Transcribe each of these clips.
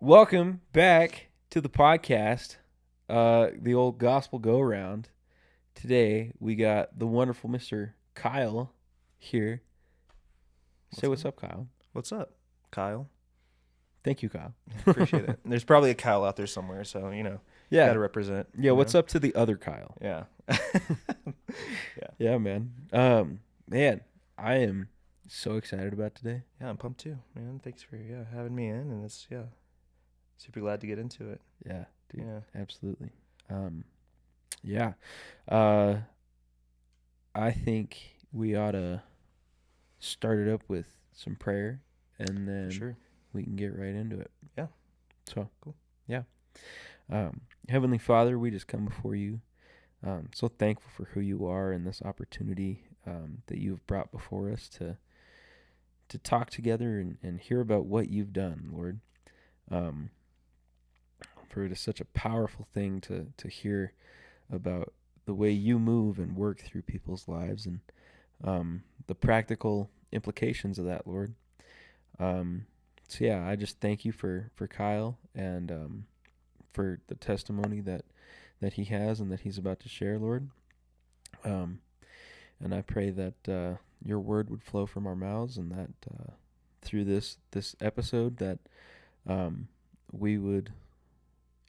Welcome back to the podcast, the old gospel go round. Today we got the wonderful Mr. Kyle here. Say what's up, Kyle. What's up, Kyle? Thank you, Kyle. Appreciate it. There's probably a Kyle out there somewhere, so Yeah, got to represent. yeah. What's up to the other Kyle? Yeah. Yeah, man. Man, I am so excited about today. Yeah, I'm pumped too, man. Thanks for having me in, and it's super glad to get into it. Yeah, dude. Yeah. Absolutely. Yeah. I think we ought to start it up with some prayer, and then Sure. we can get right into it. Yeah. So Cool. Yeah. Heavenly Father, we just come before you. So thankful for who you are and this opportunity that you've brought before us to talk together and hear about what you've done, Lord. For it is such a powerful thing to hear about the way you move and work through people's lives and the practical implications of that, Lord. So yeah, I just thank you for Kyle and for the testimony that he has and that he's about to share, Lord. And I pray that your word would flow from our mouths, and that through this episode that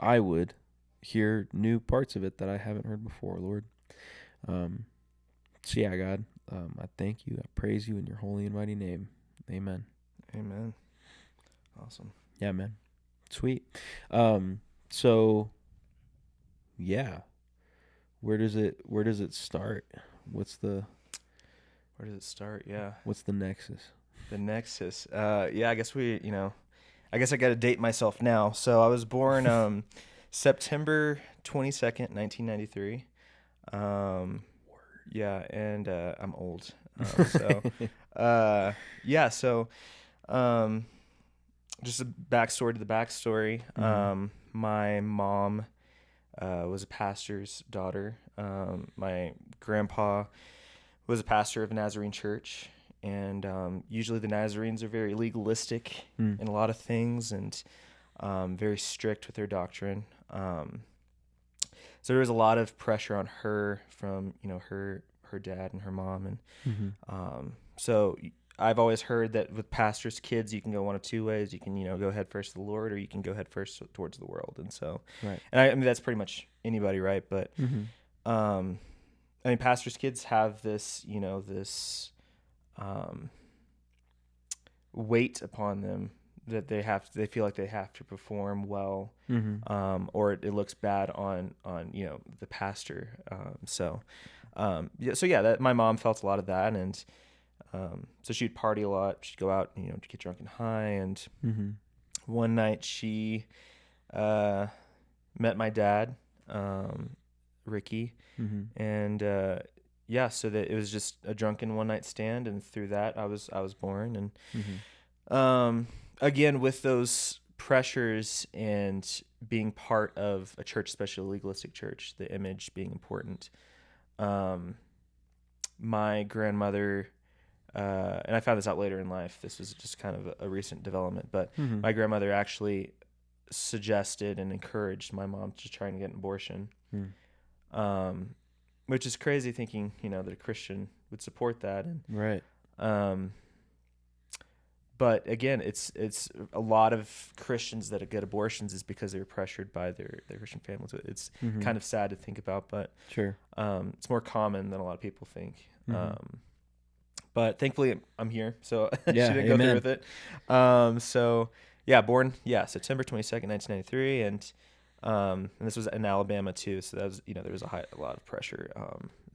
I would hear new parts of it that I haven't heard before, Lord. So yeah, God, I thank you. I praise you in your holy and mighty name. Amen. Amen. Awesome. Yeah, man. Sweet. So yeah, where does it start? Where does it start? Yeah. What's the nexus? The nexus. I guess I got to date myself now. So I was born September 22nd, 1993. Yeah, and I'm old. Just a backstory to the backstory. Mm-hmm. My mom was a pastor's daughter. My grandpa was a pastor of a Nazarene church, and usually the Nazarenes are very legalistic in a lot of things and very strict with their doctrine. So there was a lot of pressure on her from her dad and her mom, and so I've always heard that with pastors' kids, you can go one of two ways. You can go head first to the Lord, or you can go head first towards the world. And so, Right. And I mean that's pretty much anybody, right? But I mean, pastors' kids have this weight upon them that they feel like they have to perform well, or it looks bad on the pastor. That my mom felt a lot of that, and so she'd party a lot. She'd go out, to get drunk and high. And one night she met my dad, Ricky, and so that it was just a drunken one night stand, and through that I was born. And again, with those pressures and being part of a church, especially a legalistic church, the image being important. My grandmother, and I found this out later in life, this was just kind of a recent development, but my grandmother actually suggested and encouraged my mom to try and get an abortion, which is crazy thinking, that a Christian would support that. And, Right. But again, it's a lot of Christians that get abortions is because they were pressured by their Christian families. It's kind of sad to think about, but Sure. it's more common than a lot of people think. But thankfully I'm here, so she didn't go through with it. Born September 22nd, 1993, and this was in Alabama too. So that was there was a lot of pressure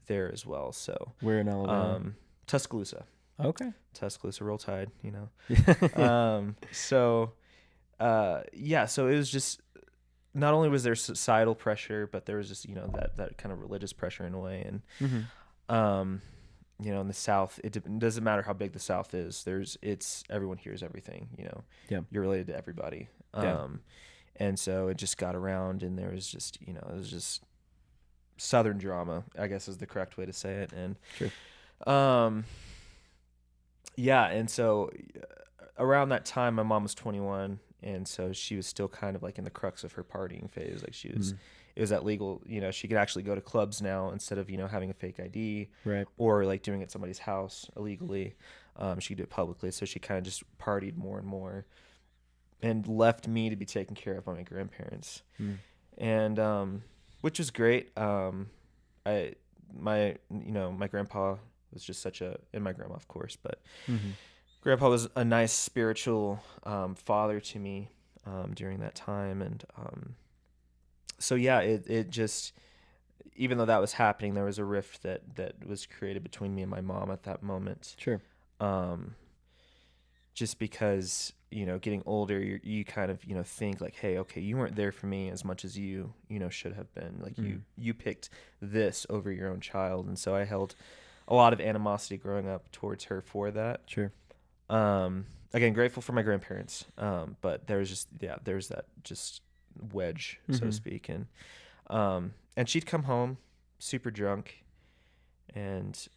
there as well. So where in Alabama? Tuscaloosa. Okay. Tuscaloosa, Roll Tide, So it was just, not only was there societal pressure, but there was just, that kind of religious pressure in a way. And, in the South, it doesn't matter how big the South is. Everyone hears everything, Yeah. You're related to everybody. And so it just got around, and there was just, it was just Southern drama, I guess is the correct way to say it. And, Sure. and so around that time, my mom was 21, and so she was still kind of like in the crux of her partying phase. Like she was, it was that legal. She could actually go to clubs now instead of having a fake ID, Right. or like doing it at somebody's could illegally. She could do it publicly, so she kind of just partied more and more, and left me to be taken care of by my grandparents, and which was great. I my grandpa was just such a, and my grandma of course, but grandpa was a nice spiritual father to me during that time, and so yeah, it just, even though that was happening, there was a rift that was created between me and my mom at that moment. Sure. Just because getting older, you kind of think like, hey, okay, you weren't there for me as much as you should have been. Like you picked this over your own child, and so I held a lot of animosity growing up towards her for that. Sure. Again, grateful for my grandparents, but there's that just wedge, so to speak, and she'd come home super drunk, and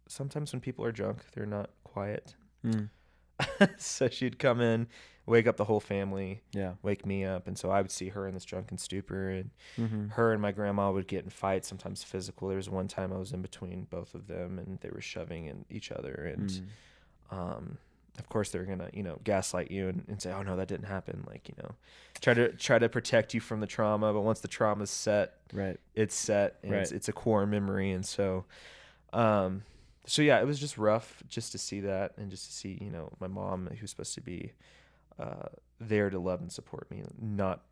sometimes when people are drunk, they're not quiet. So she'd come in, wake up the whole family, wake me up, and so I would see her in this drunken stupor, and her and my grandma would get in fights, sometimes physical. There was one time I was in between both of them, and they were shoving in each other, and of course they're gonna gaslight you and say, oh no, that didn't happen, like try to protect you from the trauma, but once the trauma's set, it's set, and it's a core memory. And so so yeah, it was just rough just to see that, and just to see my mom, who's supposed to be there to love and support me, not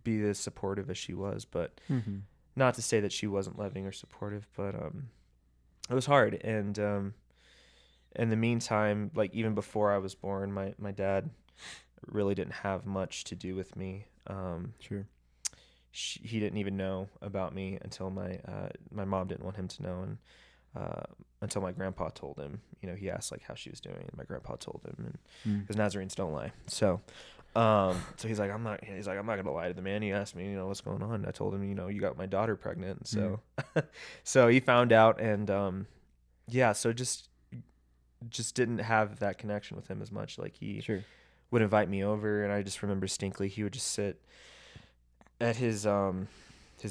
be as supportive as she was. But not to say that she wasn't loving or supportive, but it was hard. And in the meantime, like even before I was born, my dad really didn't have much to do with me. Sure. He didn't even know about me until my mom didn't want him to know, and until my grandpa told him. He asked like how she was doing, and my grandpa told him, and because Nazarenes don't lie. So he's like, I'm not gonna lie to the man. He asked me, what's going on. And I told him, you got my daughter pregnant. And so so he found out, and yeah, so just didn't have that connection with him as much. Like he would invite me over, and I just remember distinctly he would just sit at his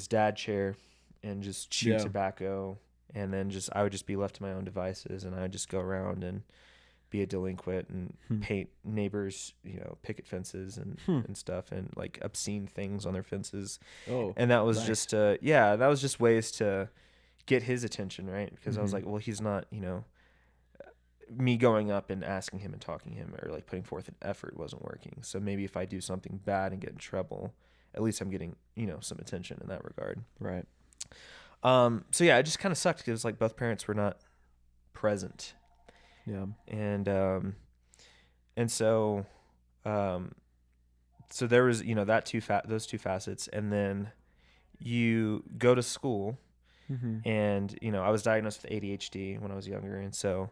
dad chair and just chew tobacco, and then I would just be left to my own devices, and I would just go around and be a delinquent and paint neighbors, picket fences and stuff, and like obscene things on their fences. Oh, and that was nice. That was just ways to get his attention, right? Because I was like, well, he's not, me going up and asking him and talking to him, or like putting forth an effort, wasn't working. So maybe if I do something bad and get in trouble, at least I'm getting, some attention in that regard. Right. So yeah, it just kind of sucked because like both parents were not present. Yeah. And so so there was, those two facets, and then you go to school. And I was diagnosed with ADHD when I was younger, and so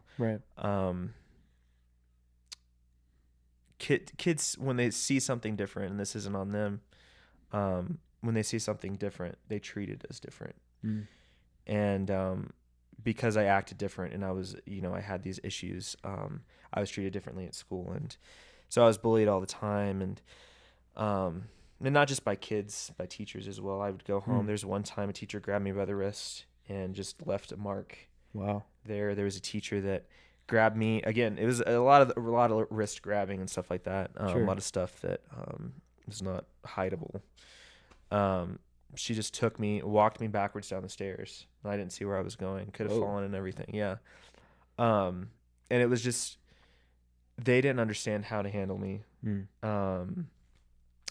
kids, when they see something different, and this isn't on them, when they see something different, they treat it as different. And because I acted different, and I was I had these issues, I was treated differently at school, and so I was bullied all the time, and not just by kids, by teachers as well. I would go home. There's one time a teacher grabbed me by the wrist and just left a mark. Wow. There was a teacher that grabbed me. Again, it was a lot of wrist grabbing and stuff like that. A lot of stuff that was not hideable. She just took me, walked me backwards down the stairs. I didn't see where I was going. Could have fallen and everything. Yeah. And it was just, they didn't understand how to handle me.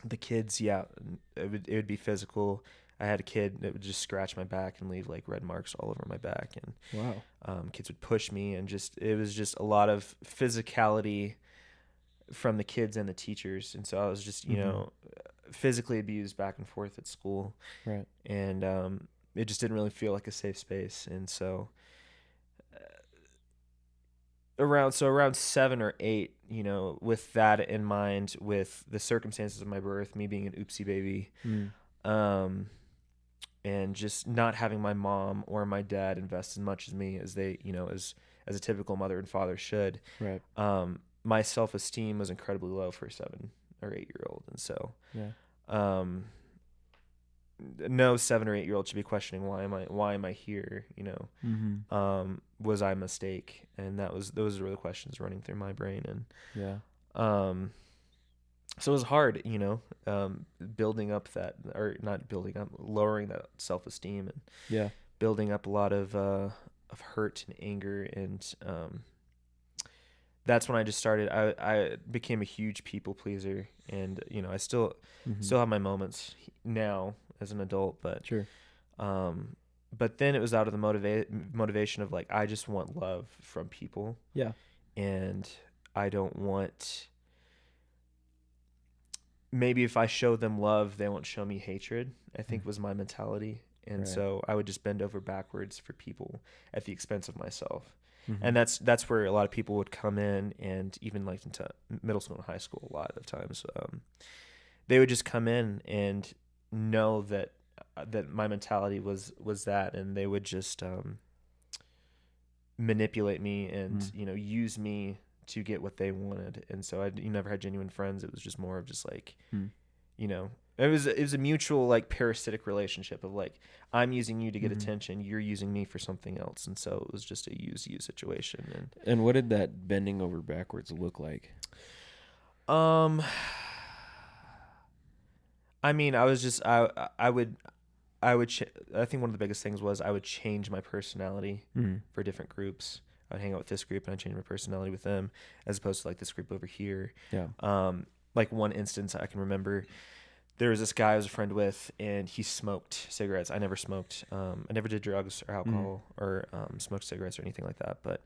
The kids, it would be physical. I had a kid that would just scratch my back and leave like red marks all over my back, and kids would push me, and it was just a lot of physicality from the kids and the teachers, and so I was just physically abused back and forth at school, right? And it just didn't really feel like a safe space, and so around 7 or 8, with that in mind, with the circumstances of my birth, me being an oopsie baby, and just not having my mom or my dad invest as much as me as they, as a typical mother and father should. Right. my self-esteem was incredibly low for a 7 or 8 year old. And so, um, no 7 or 8 year old should be questioning why am I here? Was I a mistake? And those were the questions running through my brain. And so it was hard, building up that, or not building up, lowering that self-esteem, and building up a lot of hurt and anger. And that's when I just started. I became a huge people pleaser, and I still have my moments now as an adult, but sure. But then it was out of the motivation of like, I just want love from people. Yeah. And I don't want, maybe if I show them love, they won't show me hatred, I think was my mentality. And so I would just bend over backwards for people at the expense of myself. And that's where a lot of people would come in, and even like into middle school and high school, a lot of times, they would just come in and know that my mentality was that, and they would just manipulate me and use me to get what they wanted. And so you never had genuine friends. It was just more of just like it was a mutual, like, parasitic relationship of like, I'm using you to get attention, you're using me for something else. And so it was just a use situation. And what did that bending over backwards look like? I mean, I was just I would I think one of the biggest things was I would change my personality for different groups. I'd hang out with this group and I'd change my personality with them, as opposed to like this group over here. Yeah. Like one instance I can remember, there was this guy I was a friend with, and he smoked cigarettes. I never smoked. I never did drugs or alcohol or smoked cigarettes or anything like that. But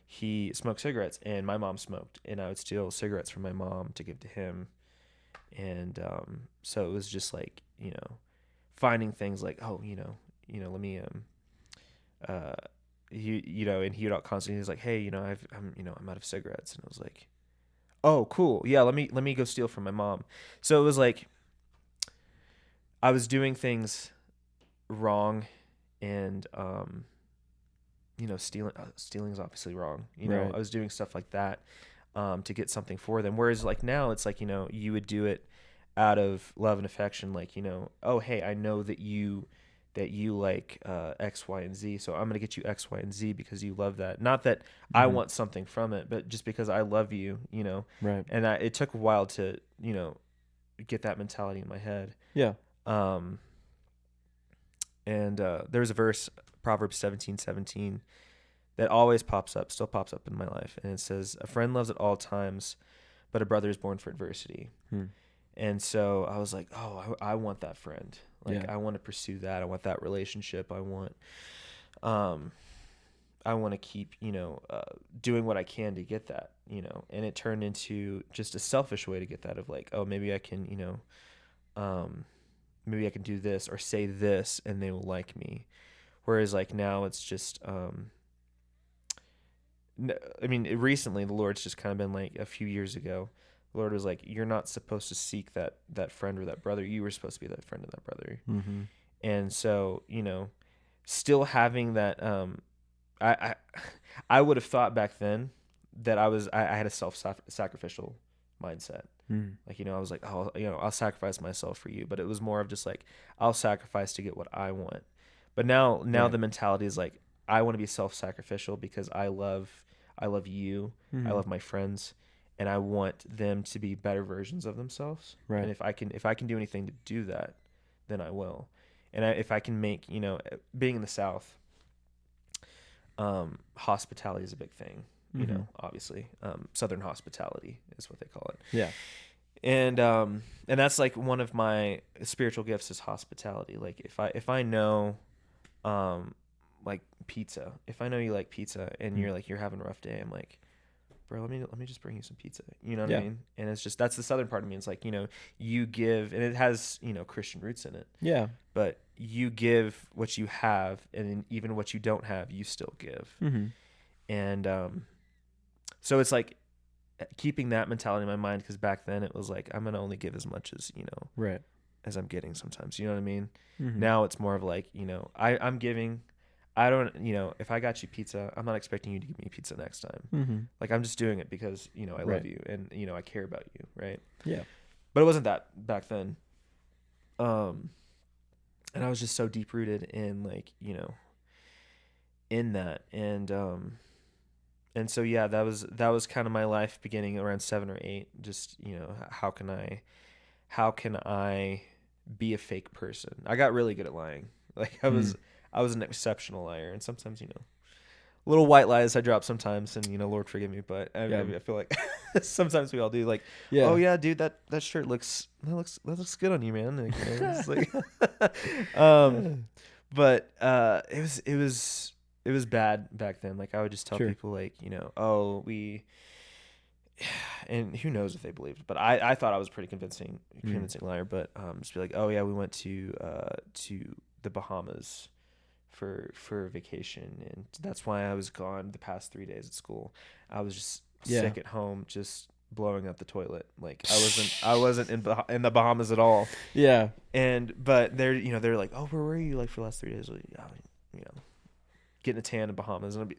he smoked cigarettes, and my mom smoked, and I would steal cigarettes from my mom to give to him. And so it was just like, finding things like, oh, let me and he would constantly, he's like, hey, I'm out of cigarettes. And I was like, oh, cool, yeah, let me go steal from my mom. So it was like I was doing things wrong, and stealing is obviously wrong. I was doing stuff like that to get something for them. Whereas like now it's like, you would do it out of love and affection. Like, oh, hey, I know that you like X, Y, and Z, so I'm going to get you X, Y, and Z because you love that. Not that I want something from it, but just because I love you, Right. And it took a while to, get that mentality in my head. Yeah. And there's a verse, Proverbs 17:17, that always still pops up in my life. And it says, a friend loves at all times, but a brother is born for adversity. And so I was like, oh, I want that friend. Like, I want to pursue that. I want that relationship. I want to keep, doing what I can to get that, and it turned into just a selfish way to get that, of like, oh, maybe I can, maybe I can do this or say this and they will like me. Whereas like now it's just, recently the Lord's just kind of been like, a few years ago, the Lord was like, you're not supposed to seek that friend or that brother. You were supposed to be that friend and that brother. And so, still having that, I would have thought back then that I had a self-sacrificial mindset. Like, I was like, oh, I'll sacrifice myself for you. But it was more of just like, I'll sacrifice to get what I want. But now the mentality is like, I want to be self-sacrificial because I love you. I love my friends, and I want them to be better versions of themselves. Right. And if I can do anything to do that, then I will. And if I can make, being in the South, hospitality is a big thing. Obviously, Southern hospitality is what they call it. Yeah. And that's like one of my spiritual gifts is hospitality. Like if I know, like pizza, if I know you like pizza and you're like, you're having a rough day, I'm like, bro, let me just bring you some pizza. You know what I mean? And it's just, that's the Southern part of me. It's like, you give, and it has, Christian roots in it. Yeah. But you give what you have, and even what you don't have, you still give. And so it's like keeping that mentality in my mind, because back then it was like, I'm gonna only give as much as as I'm getting sometimes. You know what I mean? Now it's more of like, I'm giving I don't, if I got you pizza, I'm not expecting you to give me pizza next time. Mm-hmm. Like, I'm just doing it because, I love Right. you and, I care about you. Right. Yeah. But it wasn't that back then. And I was just so deep rooted in, like, in that. And so, yeah, that was kind of my life beginning around 7 or 8. Just, how can I be a fake person? I got really good at lying. Like, I was an exceptional liar. And sometimes, little white lies I drop sometimes, and Lord forgive me, but Yeah. I feel like sometimes we all do. Like, Yeah. oh yeah, dude, that shirt looks good on you, man. Like, it's like, but it was bad back then. Like, I would just tell Sure. people, like, oh, and who knows if they believed, but I thought I was a pretty convincing liar. But just be like, oh yeah, we went to the Bahamas for vacation, and that's why I was gone the past 3 days at school. I was just sick at home, just blowing up the toilet. Like, I wasn't in the Bahamas at all. Yeah. But they're like, oh, where were you, like, for the last 3 days? Like, getting a tan in Bahamas, and I'll be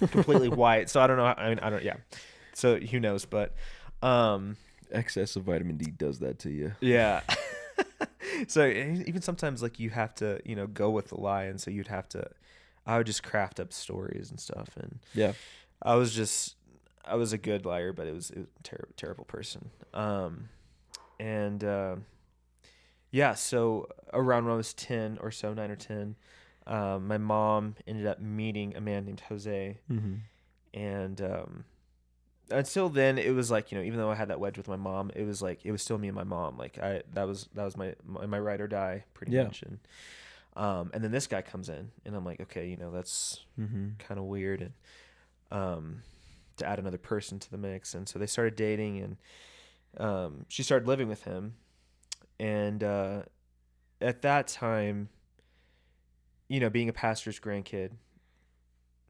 completely white. So I don't know. I mean, I don't. Yeah. So who knows? But excess of vitamin D does that to you. yeah. So even sometimes, like, you have to, go with the lie, and so I would just craft up stories and stuff, and Yeah. I was a good liar, but it was a terrible person. And yeah, so around when I was 10 or so, 9 or 10, my mom ended up meeting a man named Jose, Mm-hmm. and until then, it was like, even though I had that wedge with my mom, it was like, it was still me and my mom. Like, that was my ride or die, pretty much. And then this guy comes in, and I'm like, okay, that's kind of weird, and to add another person to the mix. And so they started dating, and she started living with him. And at that time, being a pastor's grandkid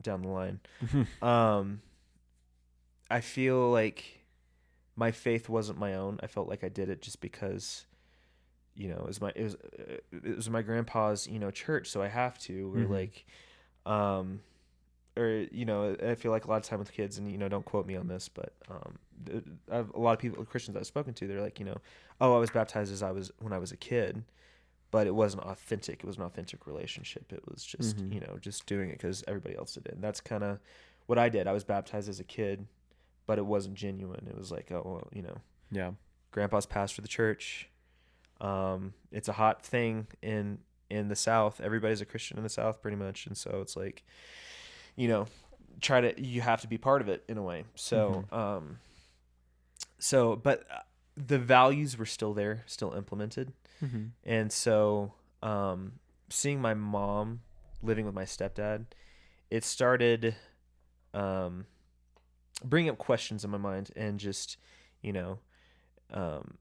down the line, I feel like my faith wasn't my own. I felt like I did it just because, it was my grandpa's, church, so I have to. Or like, or I feel like a lot of time with kids, and don't quote me on this, but I have a lot of people, Christians I've spoken to, they're like, oh, I was baptized when I was a kid, but it wasn't authentic. It was an authentic relationship. It was just just doing it because everybody else did it. And that's kind of what I did. I was baptized as a kid, but it wasn't genuine. It was like, oh, well, yeah, grandpa's pastor of the church. It's a hot thing in the South. Everybody's a Christian in the South, pretty much, and so it's like, you have to be part of it in a way. So, but the values were still there, still implemented, and so, seeing my mom living with my stepdad, it started, bringing up questions in my mind, and just,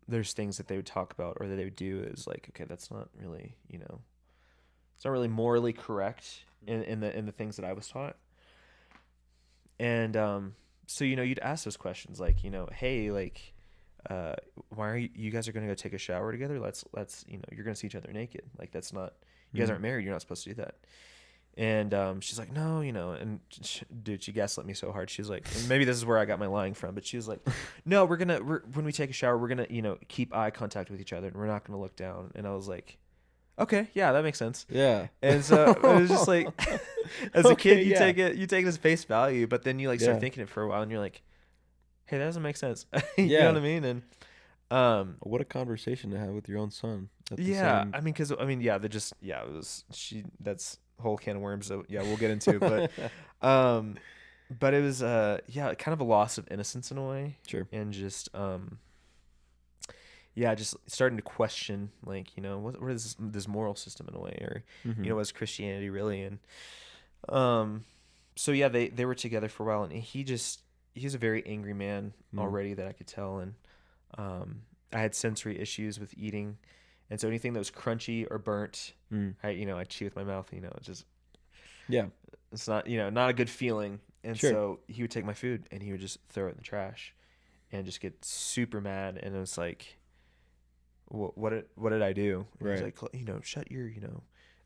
there's things that they would talk about or that they would do. It was like, okay, that's not really, it's not really morally correct in the things that I was taught. And so you'd ask those questions, like, hey, like, why are you guys are gonna go take a shower together? Let's you're gonna see each other naked. Like, that's not, you guys aren't married. You're not supposed to do that. And she's like, no, and dude, she gaslit me so hard. She's like, and maybe this is where I got my lying from, but she was like, no, when we take a shower, we're gonna keep eye contact with each other, and we're not gonna look down. And I was like, okay, yeah, that makes sense. Yeah. And so it was just like, as a kid, you take it as face value, but then you, like, start thinking it for a while, and you're like, hey, that doesn't make sense. You know what I mean? And what a conversation to have with your own son. yeah, I mean, because it was that's whole can of worms that, yeah, we'll get into, but it was kind of a loss of innocence in a way. Sure. And just just starting to question, like, what is this moral system in a way, or what's Christianity really? And so yeah, they were together for a while, and he's a very angry man already, that I could tell. And I had sensory issues with eating, and so anything that was crunchy or burnt, I'd chew with my mouth. It just, it's not, not a good feeling. And so he would take my food, and he would just throw it in the trash, and just get super mad. And it was like, what did I do? And right. He's like, shut your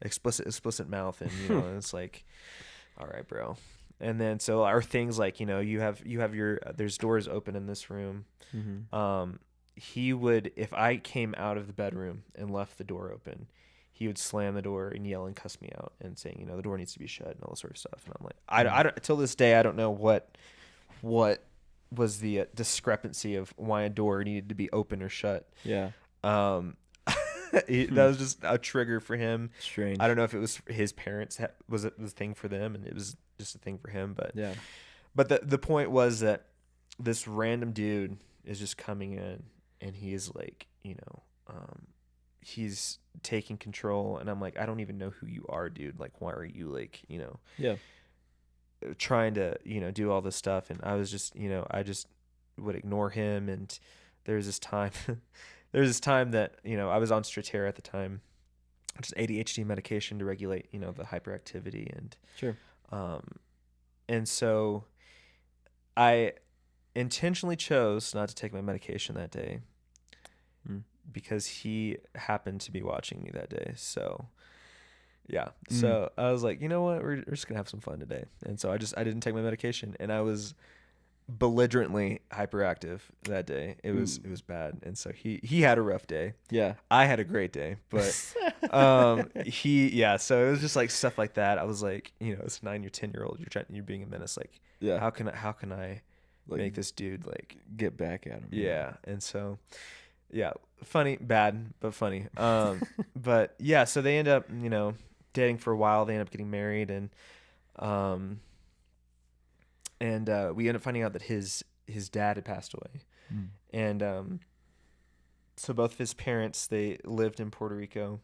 explicit mouth, and and it's like, all right, bro. And then so our things like you have your there's doors open in this room. He would, if I came out of the bedroom and left the door open, he would slam the door and yell and cuss me out and saying, the door needs to be shut and all this sort of stuff. And I'm like, I don't, till this day, I don't know what was the discrepancy of why a door needed to be open or shut. Yeah. That was just a trigger for him. Strange. I don't know if it was his parents was it the thing for them and it was just a thing for him, but yeah. But the point was that this random dude is just coming in and he is like, he's taking control, and I'm like, I don't even know who you are, dude. Like, why are you like, yeah, trying to, do all this stuff? And I was just, I just would ignore him. And there's this time, that, I was on Strattera at the time, which is ADHD medication to regulate, the hyperactivity. And sure. And so I intentionally chose not to take my medication that day because he happened to be watching me that day. So yeah. So I was like, you know what? We're just going to have some fun today. And so I didn't take my medication, and I was belligerently hyperactive that day. It was bad. And so he had a rough day. Yeah. I had a great day, but so it was just like stuff like that. I was like, it's 9 or 10-year-old, you're being a menace. Like, yeah, how can I like, make this dude like get back at him? Yeah. And so yeah, funny, bad, but funny. But yeah, so they end up, dating for a while. They end up getting married, and we end up finding out that his dad had passed away. And so both of his parents, they lived in Puerto Rico.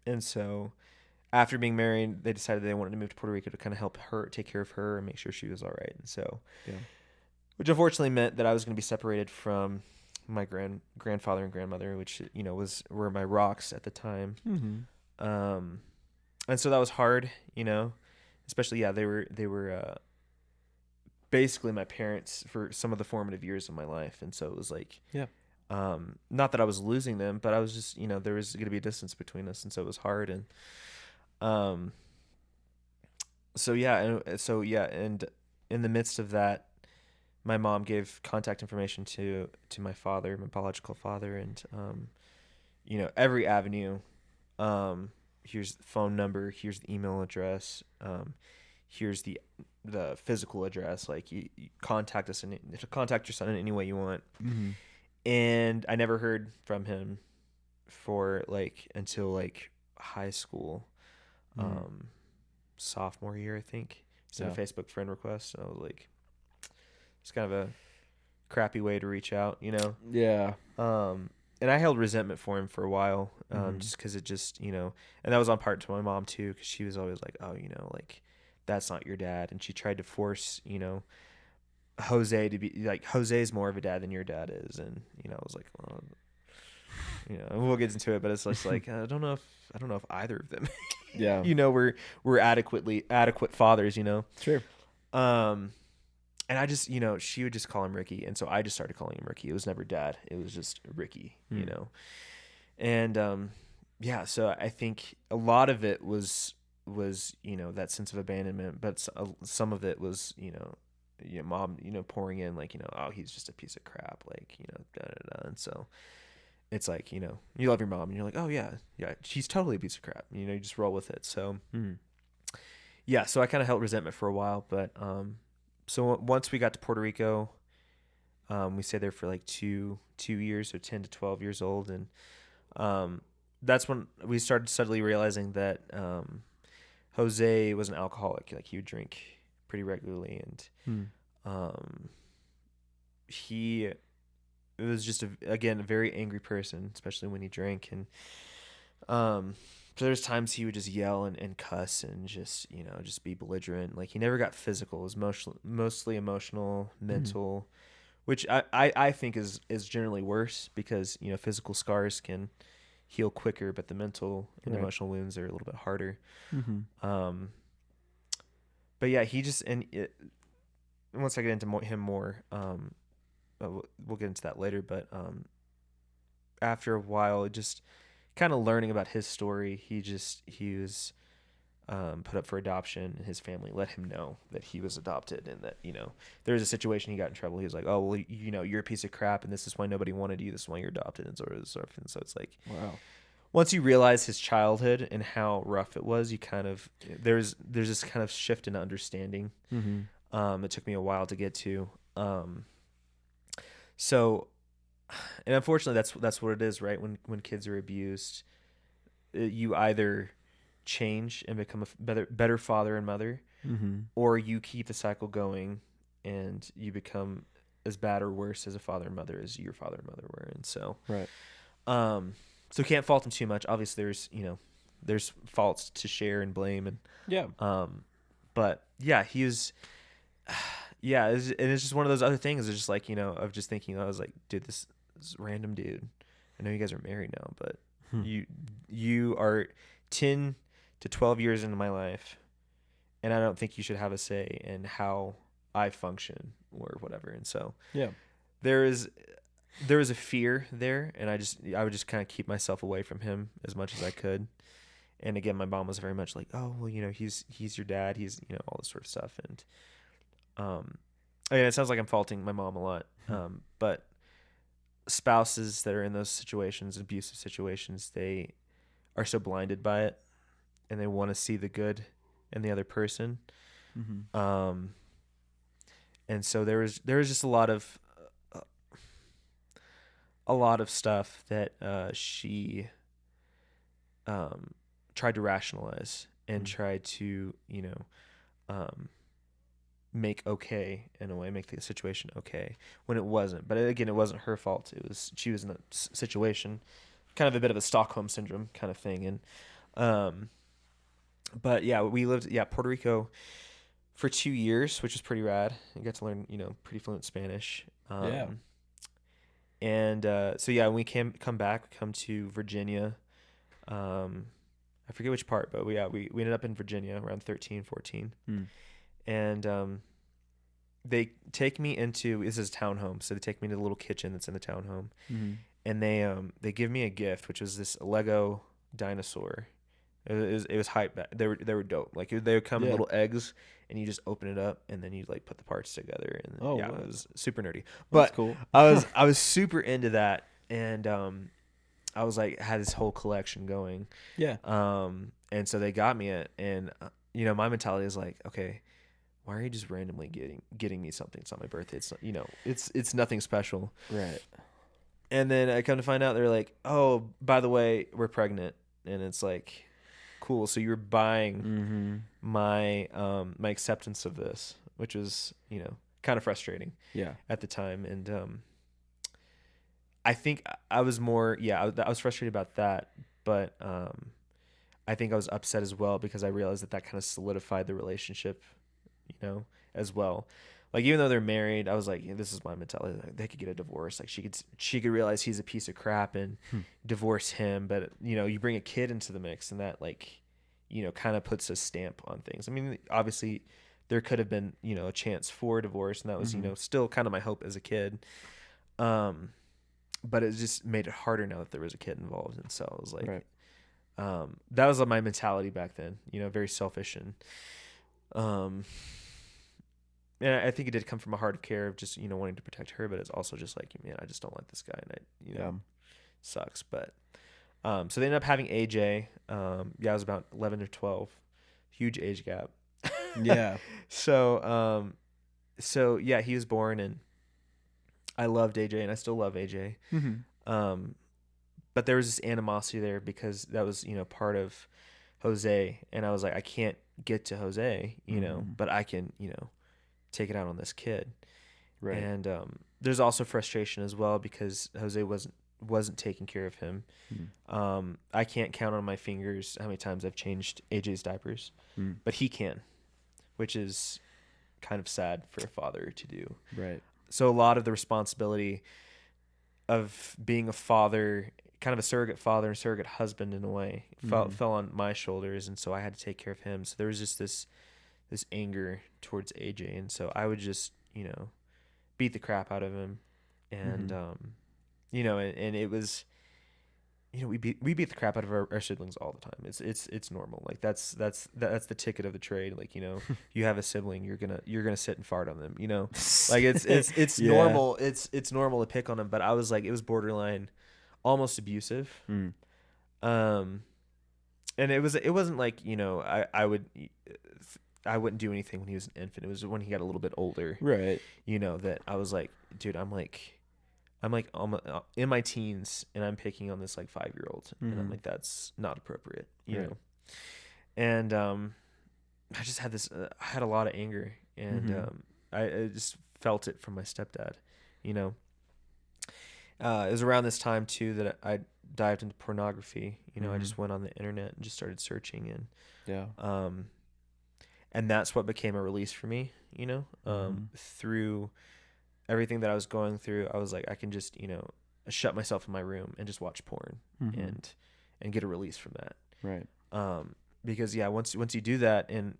And so after being married, they decided they wanted to move to Puerto Rico to kind of help her, take care of her and make sure she was all right. And so, which unfortunately meant that I was going to be separated from my grandfather and grandmother, which, were my rocks at the time. And so that was hard, especially, they were basically my parents for some of the formative years of my life. And so it was like, not that I was losing them, but I was just, there was going to be a distance between us. And so it was hard. And, and in the midst of that, my mom gave contact information to my father, my biological father. And, every avenue, here's the phone number, here's the email address, here's the physical address. Like, you contact us and contact your son in any way you want. And I never heard from him for until high school, sophomore year, I think. Sent a Facebook friend request, and I was like, it's kind of a crappy way to reach out, Yeah. And I held resentment for him for a while, just because it just, and that was on part to my mom too, because she was always like, oh, that's not your dad. And she tried to force, Jose to be like, Jose's more of a dad than your dad is. And, I was like, well, and we'll get into it, but it's just like, I don't know if either of them, we're adequate fathers, Sure. And I just, she would just call him Ricky. And so I just started calling him Ricky. It was never dad. It was just Ricky, And, so I think a lot of it was, that sense of abandonment, but some of it was, mom, pouring in oh, he's just a piece of crap. Da, da, da. And so it's like, you love your mom and you're like, oh yeah, she's totally a piece of crap. You just roll with it. So, so I kind of held resentment for a while, but, so once we got to Puerto Rico, we stayed there for 2 years, so 10 to 12 years old. And that's when we started steadily realizing that Jose was an alcoholic. He would drink pretty regularly. And he was just, a very angry person, especially when he drank. And so there's times he would just yell and cuss and just, just be belligerent. He never got physical. It was mostly emotional, mental, which I think is generally worse because, physical scars can heal quicker, but the mental and emotional wounds are a little bit harder. But yeah, he just, once I get into him more, we'll get into that later, but after a while, it just kind of learning about his story, he was put up for adoption, and his family let him know that he was adopted, and that, there was a situation, he got in trouble. He was like, oh, well, you're a piece of crap, and this is why nobody wanted you. This is why you're adopted, and sort of. And so it's like, Wow. once you realize his childhood and how rough it was, you kind of, there's this kind of shift in understanding. It took me a while to get to. So, and unfortunately, that's what it is, right? When kids are abused, you either change and become a better father and mother, or you keep the cycle going and you become as bad or worse as a father and mother as your father and mother were. And so, Right. So can't fault him too much. Obviously, there's faults to share and blame, and Yeah. but yeah, he was, yeah, and it's just one of those other things. It's just like, of just thinking, I was like, dude, this random dude. I know you guys are married now, but you are 10 to 12 years into my life, and I don't think you should have a say in how I function or whatever. And so Yeah. there is a fear there, and I would just kind of keep myself away from him as much as I could. And again, my mom was very much like, oh, well, he's your dad, he's, all this sort of stuff. And again, it sounds like I'm faulting my mom a lot, but spouses that are in those situations, abusive situations, they are so blinded by it, and they want to see the good in the other person. And so there was just a lot of stuff that she tried to rationalize and tried to, make okay in a way, make the situation okay when it wasn't. But again, it wasn't her fault. She was in a situation, kind of a bit of a Stockholm syndrome kind of thing. And but yeah, we lived Puerto Rico for 2 years, which was pretty rad. I got to learn pretty fluent Spanish. Yeah. And so yeah, when we come back, come to Virginia. I forget which part, but we ended up in Virginia around 13, 14. And they take me into, this is a townhome, so they take me to the little kitchen that's in the townhome. And they give me a gift, which was this Lego dinosaur. It was hype. They were dope. Like, they would come in little eggs, and you just open it up, and then you like put the parts together. And wow. It was super nerdy. That's But cool. I was super into that, and I was like, had this whole collection going. Yeah. And so they got me it, and my mentality is like, okay, why are you just randomly getting me something? It's not my birthday. It's not, it's nothing special. Right. And then I come to find out they're like, oh, by the way, we're pregnant. And it's like, cool. So you're buying my my acceptance of this, which was, kind of frustrating. Yeah. At the time. And I think I was more, I was frustrated about that, but I think I was upset as well because I realized that kind of solidified the relationship, as well. Like, even though they're married, I was like, this is my mentality. Like, they could get a divorce. Like, she could realize he's a piece of crap and divorce him. But, you bring a kid into the mix, and that, like, kind of puts a stamp on things. I mean, obviously there could have been, a chance for divorce, and that was, still kind of my hope as a kid. But it just made it harder now that there was a kid involved. And so I was like, Right. That was my mentality back then, very selfish. And I think it did come from a heart of care of just, wanting to protect her, but it's also just like, man, I just don't like this guy, and sucks. But so they ended up having AJ. I was about 11 or 12, huge age gap. Yeah. So yeah, he was born, and I loved AJ, and I still love AJ. But there was this animosity there because that was, part of Jose, and I was like, I can't get to Jose, but I can, take it out on this kid. Right. And there's also frustration as well because Jose wasn't taking care of him. I can't count on my fingers how many times I've changed AJ's diapers, but he can, which is kind of sad for a father to do. Right. So a lot of the responsibility of being a father, kind of a surrogate father and surrogate husband in a way, fell on my shoulders, and so I had to take care of him. So there was just this anger towards AJ, and so I would just, beat the crap out of him, and and it was we beat the crap out of our siblings all the time. It's normal. Like that's the ticket of the trade. Like, you have a sibling, you're gonna sit and fart on them. Like it's Yeah. normal. It's normal to pick on them. But I was like, it was borderline, almost abusive. Mm. Um, and it wasn't like, I wouldn't do anything when he was an infant. It was when he got a little bit older, Right. that I was like, dude, I'm like in my teens and I'm picking on this like 5-year-old, and I'm like, that's not appropriate, Right. And I just had I had a lot of anger, and I just felt it from my stepdad, you know. It was around this time too that I dived into pornography. I just went on the internet and just started searching, and Yeah. and that's what became a release for me, through everything that I was going through. I was like, I can just, shut myself in my room and just watch porn, and get a release from that. Right. Because once you do that, and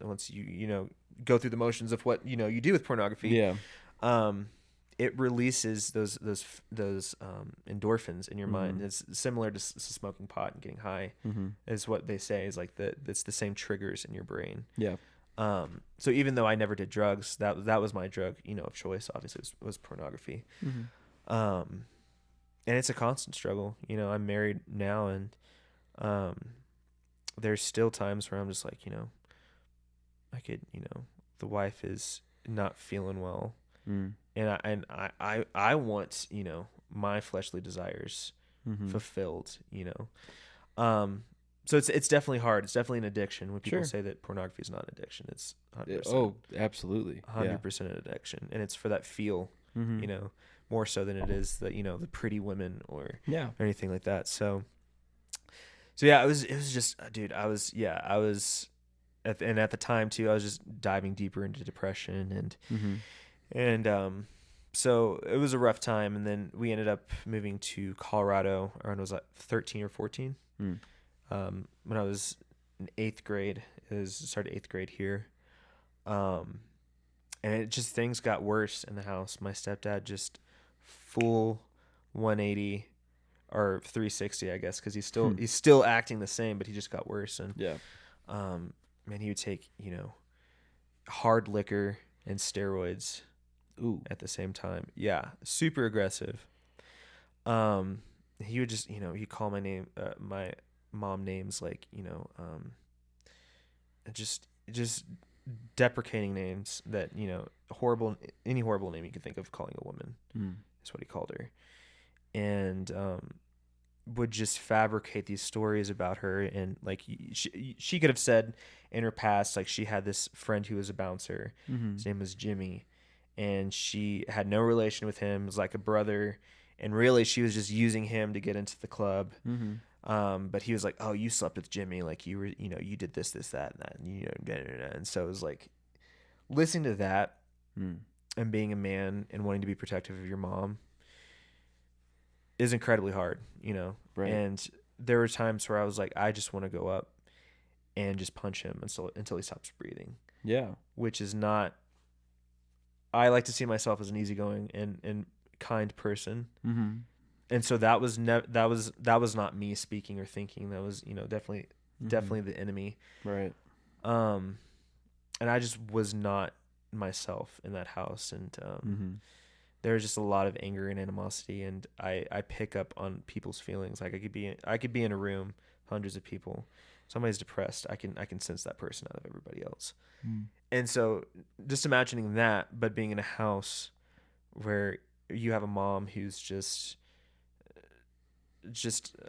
once you go through the motions of what you do with pornography, Yeah. it releases those endorphins in your mind. It's similar to smoking pot and getting high, is what they say, is like it's the same triggers in your brain. Yeah. So even though I never did drugs, that was my drug, of choice. Obviously, was pornography. And it's a constant struggle. I'm married now, and there's still times where I'm just like, I could, the wife is not feeling well, and I want, my fleshly desires fulfilled. So it's definitely hard. It's definitely an addiction. When people say that pornography is not an addiction, it's 100%. Oh, absolutely. 100% an addiction. And it's for that feel, more so than it is the, the pretty women or anything like that. So yeah, it was just, dude, I was at the time too, I was just diving deeper into depression, and so it was a rough time. And then we ended up moving to Colorado around, was like 13 or 14. When I was in 8th grade, started 8th grade here. And it just, things got worse in the house. My stepdad just full 180 or 360, I guess, because he's still acting the same, but he just got worse. And man, he would take, hard liquor and steroids at the same time. Yeah, super aggressive. He would just, he'd call my name, my mom names, like, just deprecating names that, any horrible name you could think of calling a woman is what he called her. And would just fabricate these stories about her. And like, she could have said in her past, like, she had this friend who was a bouncer. His name was Jimmy, and she had no relation with him. It was like a brother, and really she was just using him to get into the club. But he was like, oh, you slept with Jimmy, like, you were, you did this, that, and that, and so it was like, listening to that and being a man and wanting to be protective of your mom is incredibly hard, Right. And there were times where I was like, I just want to go up and just punch him until he stops breathing. Yeah. Which is not, I like to see myself as an easygoing and kind person. And so that was not me speaking or thinking. That was, definitely the enemy. Right. And I just was not myself in that house. And there was just a lot of anger and animosity. And I pick up on people's feelings. Like, I could be in a room, hundreds of people. Somebody's depressed. I can sense that person out of everybody else. And so just imagining that, but being in a house where you have a mom who's just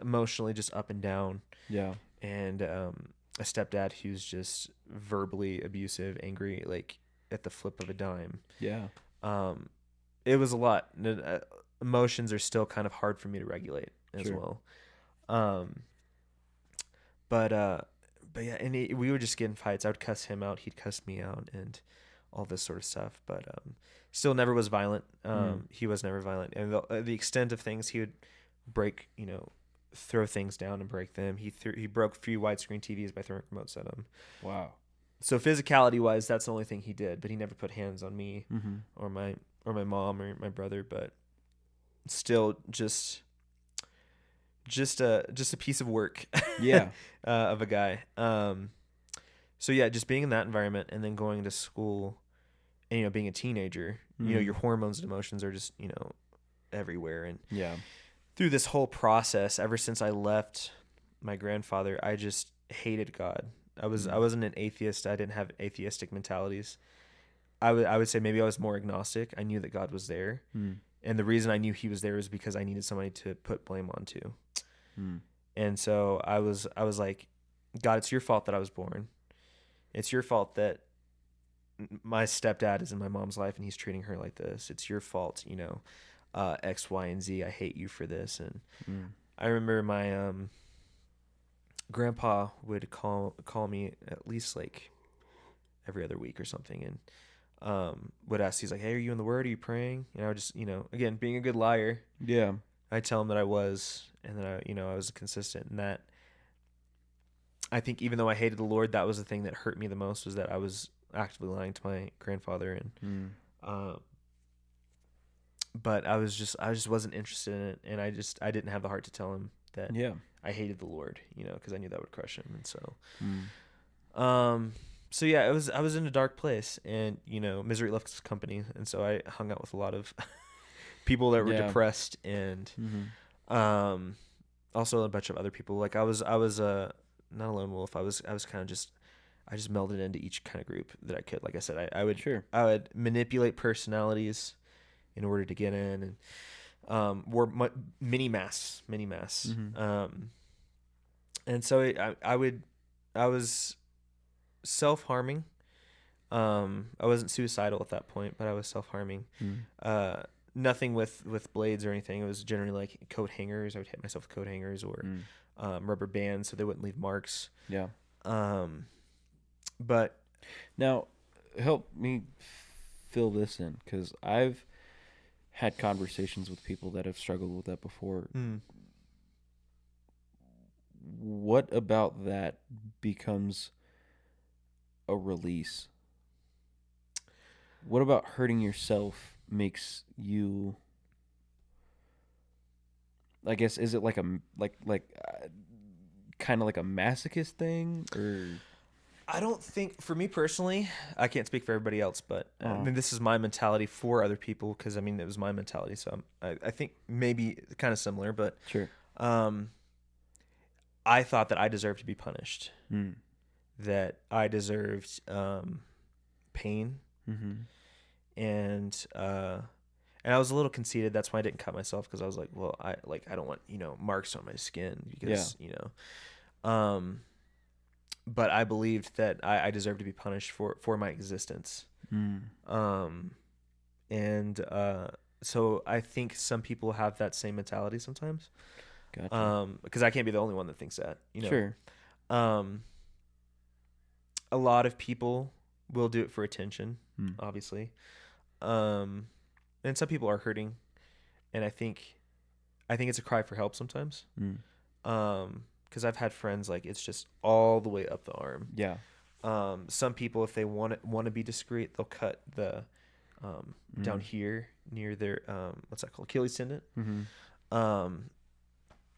emotionally just up and down. Yeah. And a stepdad who's just verbally abusive, angry, like at the flip of a dime. Yeah. It was a lot. Emotions are still kind of hard for me to regulate as well. But yeah, and we would just get in fights. I would cuss him out, he'd cuss me out, and all this sort of stuff. But still never was violent. He was never violent. And the extent of things, he would break, throw things down and break them. He broke a few widescreen TVs by throwing remotes at them. Wow. So physicality wise, that's the only thing he did, but he never put hands on me or my mom or my brother. But still, just just a piece of work. Yeah. Of a guy. So yeah, just being in that environment and then going to school and, you know, being a teenager, you know, your hormones and emotions are just, you know, everywhere. And Yeah. through this whole process, ever since I left my grandfather, I just hated God. I wasn't an atheist. I didn't have atheistic mentalities. I would say maybe I was more agnostic. I knew that God was there. And the reason I knew he was there is because I needed somebody to put blame onto. And so I was like, God, it's your fault that I was born. It's your fault that my stepdad is in my mom's life and he's treating her like this. It's your fault, you know, X, Y, and Z. I hate you for this. And I remember my grandpa would call me at least like every other week or something, and would ask, he's like, hey, are you in the Word? Are you praying? And I would just, you know, again, being a good liar, Yeah. I tell him that I was, and that I, you know, I was consistent. And that, I think, even though I hated the Lord, that was the thing that hurt me the most, was that I was actively lying to my grandfather. And but I just wasn't interested in it, and I didn't have the heart to tell him that I hated the Lord, you know, because I knew that would crush him. And so yeah, I was in a dark place, and, you know, misery loves company, and so I hung out with a lot of people that were depressed, and also a bunch of other people. Like I was not a lone wolf. I was kind of just, I just melded into each kind of group that I could. Like I said, I would manipulate personalities in order to get in, and wore mini masks. And so I was self-harming. I wasn't suicidal at that point, but I was self-harming. Nothing with blades or anything. It was generally like coat hangers. I would hit myself with coat hangers, or rubber bands so they wouldn't leave marks. Yeah. But now, help me fill this in, because I've had conversations with people that have struggled with that before. What about that becomes a release? What about hurting yourself makes you, I guess, is it like a kind of like a masochist thing? Or I don't think, for me personally, I can't speak for everybody else, but I mean, this is my mentality for other people, because I mean, it was my mentality, so I think maybe kind of similar, but sure. I thought that I deserved to be punished, that I deserved pain, and I was a little conceited. That's why I didn't cut myself, because I was like, well, I don't want, you know, marks on my skin, because you know, but I believed that I deserved to be punished for my existence. And so I think some people have that same mentality sometimes. Gotcha. Because I can't be the only one that thinks that, you know. Sure. A lot of people will do it for attention, obviously. And some people are hurting, and I think it's a cry for help sometimes. Because I've had friends, like, it's just all the way up the arm. Yeah. Some people, if they want to be discreet, they'll cut the down here near their what's that called, Achilles tendon.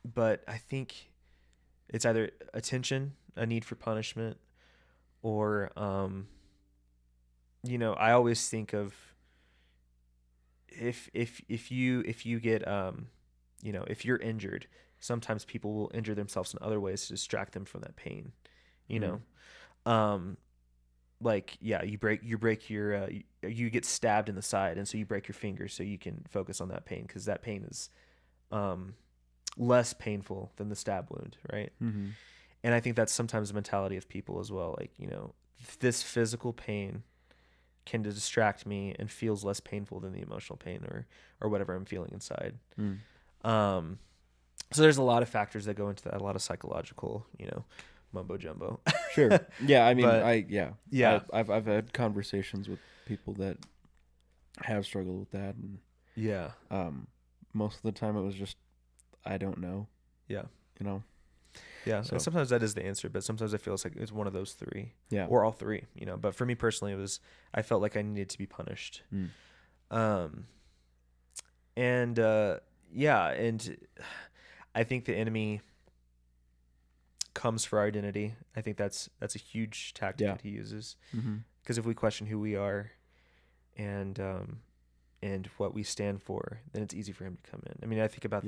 But I think it's either attention, a need for punishment, or you know, I always think of, if you get you know, if you're injured, sometimes people will injure themselves in other ways to distract them from that pain, you know. Like, yeah, you break your you get stabbed in the side, and so you break your finger so you can focus on that pain, because that pain is less painful than the stab wound, right? And I think that's sometimes the mentality of people as well. Like, you know, this physical pain can distract me and feels less painful than the emotional pain or whatever I'm feeling inside. So there's a lot of factors that go into that, a lot of psychological, you know, mumbo jumbo. Sure. Yeah. I mean, but, I've had conversations with people that have struggled with that, and most of the time it was just, I don't know. Yeah. You know. Yeah. So. And sometimes that is the answer, but sometimes I feel like it's one of those three. Yeah. Or all three, you know. But for me personally, I felt like I needed to be punished. And I think the enemy comes for our identity. I think that's a huge tactic that he uses. Because if we question who we are and what we stand for, then it's easy for him to come in. I mean, I think about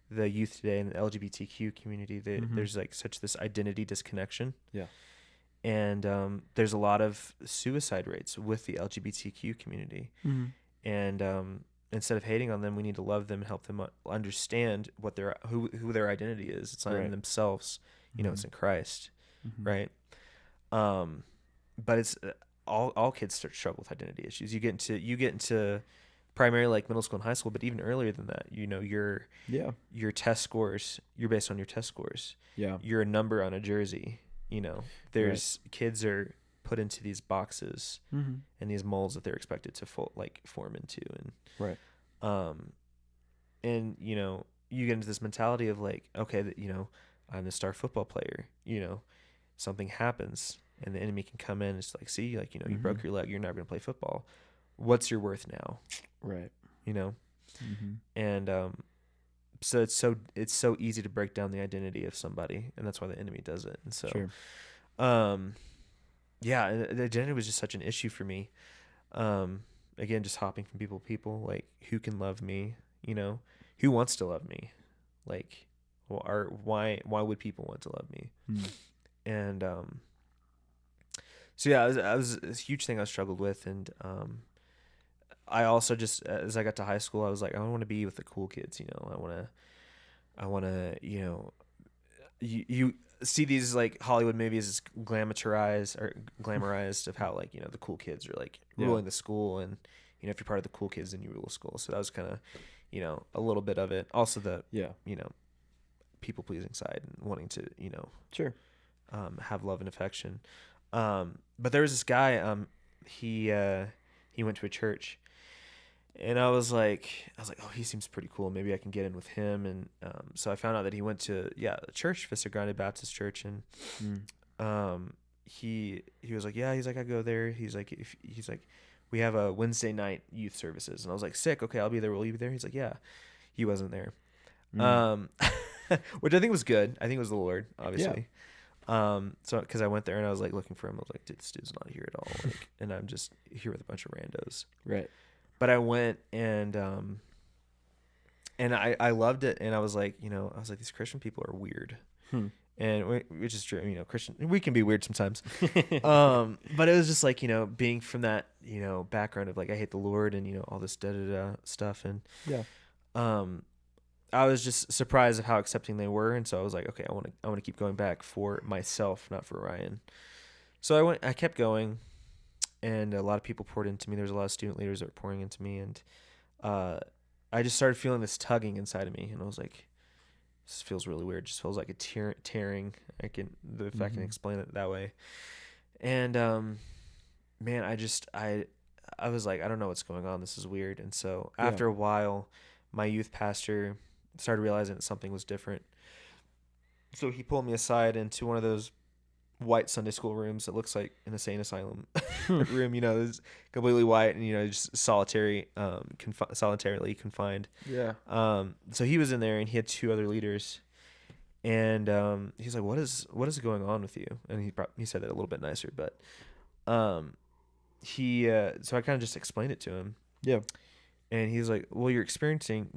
the youth today in the LGBTQ community. There's like such this identity disconnection. Yeah. And there's a lot of suicide rates with the LGBTQ community. And instead of hating on them, we need to love them and help them understand what who their identity is. It's not in themselves, it's in Christ, right? But it's all kids struggle with identity issues. You get into primarily like middle school and high school, but even earlier than that, your test scores, you're based on your test scores. Yeah. You're a number on a jersey. There's kids are put into these boxes and these molds that they're expected to form into, and you get into this mentality of like, okay, that I'm the star football player. Something happens and the enemy can come in and it's like, see, like, you broke your leg, you're not going to play football. What's your worth now? Right. And so it's so easy to break down the identity of somebody, and that's why the enemy does it. And so yeah, the identity was just such an issue for me. Again, just hopping from people to people, like, who can love me? Who wants to love me? Like, why would people want to love me? And so yeah, I was a huge thing I struggled with. And I also just, as I got to high school, I was like, I want to be with the cool kids. I want to, you see these like Hollywood movies as glamorized of how, like, the cool kids are like ruling the school, and if you're part of the cool kids, then you rule the school. So that was kind of, a little bit of it. Also the people pleasing side and wanting to have love and affection. But there was this guy, he went to a church, and I was like, oh, he seems pretty cool. Maybe I can get in with him. And so I found out that he went to a church, Vista Grande Baptist Church, and he was like, yeah, he's like, I go there. He's like, we have a Wednesday night youth services, and I was like, sick. Okay, I'll be there. Will you be there? He's like, yeah. He wasn't there, which I think was good. I think it was the Lord, obviously. So because I went there and I was like looking for him, I was like, dude, this dude's not here at all. Like, and I'm just here with a bunch of randos. Right. But I went and I loved it, and I was like, these Christian people are weird. And which is true, Christian, we can be weird sometimes. But it was just like, being from that, background of like, I hate the Lord and, all this stuff. And, I was just surprised at how accepting they were. And so I was like, okay, I want to keep going back for myself, not for Ryan. So I kept going, and a lot of people poured into me. There's a lot of student leaders that were pouring into me. And, I just started feeling this tugging inside of me, and I was like, this feels really weird. It just feels like a tearing. If I can explain it that way. And, man, I was like, I don't know what's going on. This is weird. And so after a while, my youth pastor started realizing that something was different. So he pulled me aside into one of those white Sunday school rooms that looks like an insane asylum room, it's completely white and, just solitarily confined. Yeah. So he was in there, and he had two other leaders, and he's like, what is going on with you? And he said that a little bit nicer, but so I kind of just explained it to him. Yeah. And he's like, well, you're experiencing,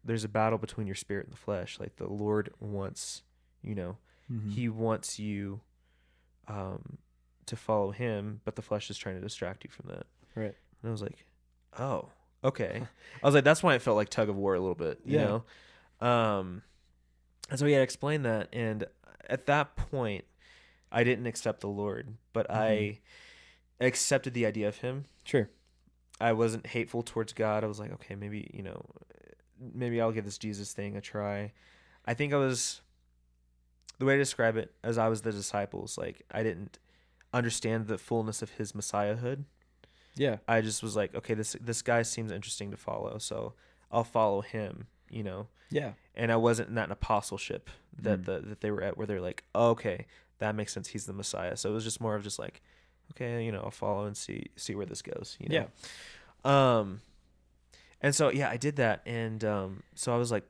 there's a battle between your spirit and the flesh. Like, the Lord wants, he wants you to follow him, but the flesh is trying to distract you from that. Right. And I was like, oh, okay. I was like, that's why it felt like tug of war a little bit, you know? And so he had explained that. And at that point, I didn't accept the Lord, but I accepted the idea of him. Sure. I wasn't hateful towards God. I was like, okay, maybe, maybe I'll give this Jesus thing a try. I think the way to describe it, as I was the disciples, like, I didn't understand the fullness of his messiahhood. Yeah. I just was like, okay, this guy seems interesting to follow, so I'll follow him, Yeah. And I wasn't in that apostleship that that they were at, where they're like, oh, okay, that makes sense, he's the Messiah. So it was just more of just like, okay, I'll follow and see where this goes, Yeah. And so, yeah, I did that. And so I was like,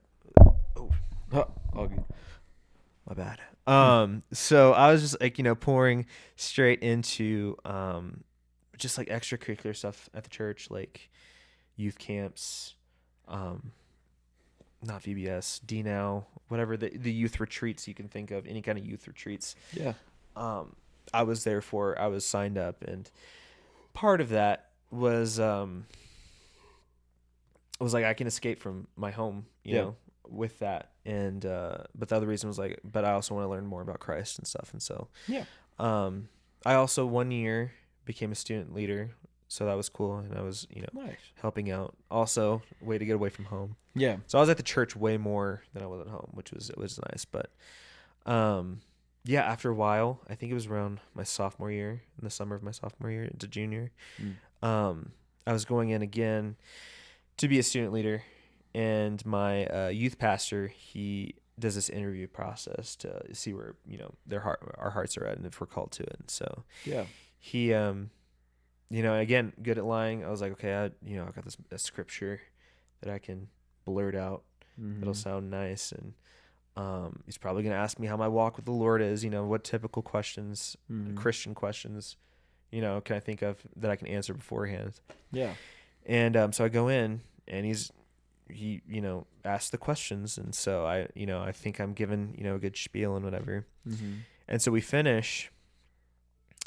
oh, Oh, all good. My bad. So I was just like, pouring straight into just like extracurricular stuff at the church, like youth camps, um, not VBS, D now, whatever the youth retreats you can think of, any kind of youth retreats. Yeah. I was there for. I was signed up, and part of that was like I can escape from my home, Yeah. with that. And but the other reason was like, but I also want to learn more about Christ and stuff. And so Yeah. um I also one year became a student leader, so that was cool. And I was, Nice. helping out. Also, way to get away from home. Yeah. So I was at the church way more than I was at home, which was nice. But yeah, after a while, I think it was around my sophomore year, in the summer of my sophomore year into junior, I was going in again to be a student leader, and my youth pastor, he does this interview process to see where our hearts are at and if we're called to it. And so Yeah. he again, good at lying. I was like, okay, I got this a scripture that I can blurt out that'll sound nice. And he's probably gonna ask me how my walk with the Lord is, what typical questions, Christian questions, can I think of that I can answer beforehand. Yeah. And so I go in, and he asks the questions, and so I think I'm given a good spiel and whatever. And so we finish,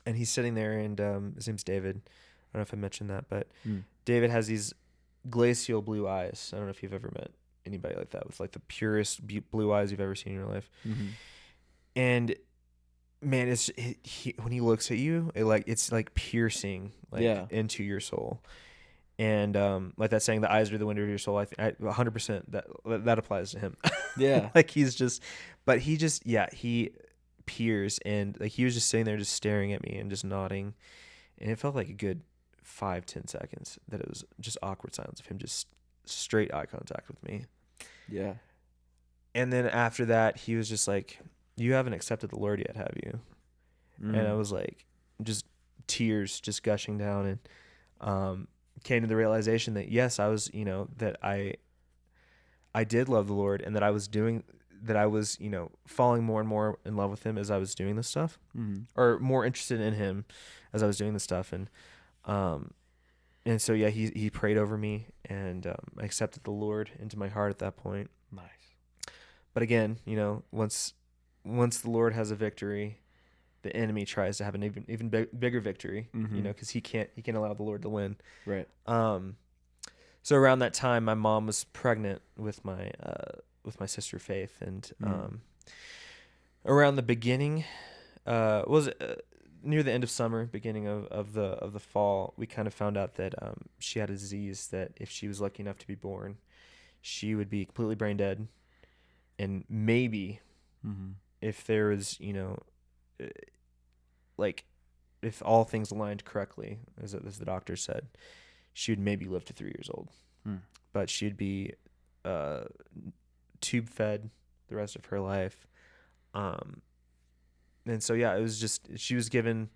and he's sitting there, and his name's David. I don't know if I mentioned that, but David has these glacial blue eyes. I don't know if you've ever met anybody like that, with like the purest blue eyes you've ever seen in your life. And man, it's when he looks at you, it's like piercing, like into your soul. And like that saying, the eyes are the window of your soul. I 100% that applies to him. Yeah. Like he peers, and like he was just sitting there just staring at me and just nodding. And it felt like a good 5-10 seconds that it was just awkward silence of him just straight eye contact with me. Yeah. And then after that, he was just like, you haven't accepted the Lord yet, have you? And I was like, just tears just gushing down, and came to the realization that yes, I was, that I did love the Lord, and that I was falling more and more in love with him as I was doing this stuff, or more interested in him as I was doing this stuff. And so yeah, he prayed over me, and I accepted the Lord into my heart at that point. Nice. But again, once the Lord has a victory, the enemy tries to have an even bigger victory, because he can't allow the Lord to win. Right. So around that time, my mom was pregnant with my sister Faith, and around the beginning, near the end of summer, beginning of the fall, we kind of found out that she had a disease that if she was lucky enough to be born, she would be completely brain dead, and maybe if there was like if all things aligned correctly, as the doctor said, she would maybe live to 3 years old. But she'd be tube fed the rest of her life. And so yeah, it was just, she was given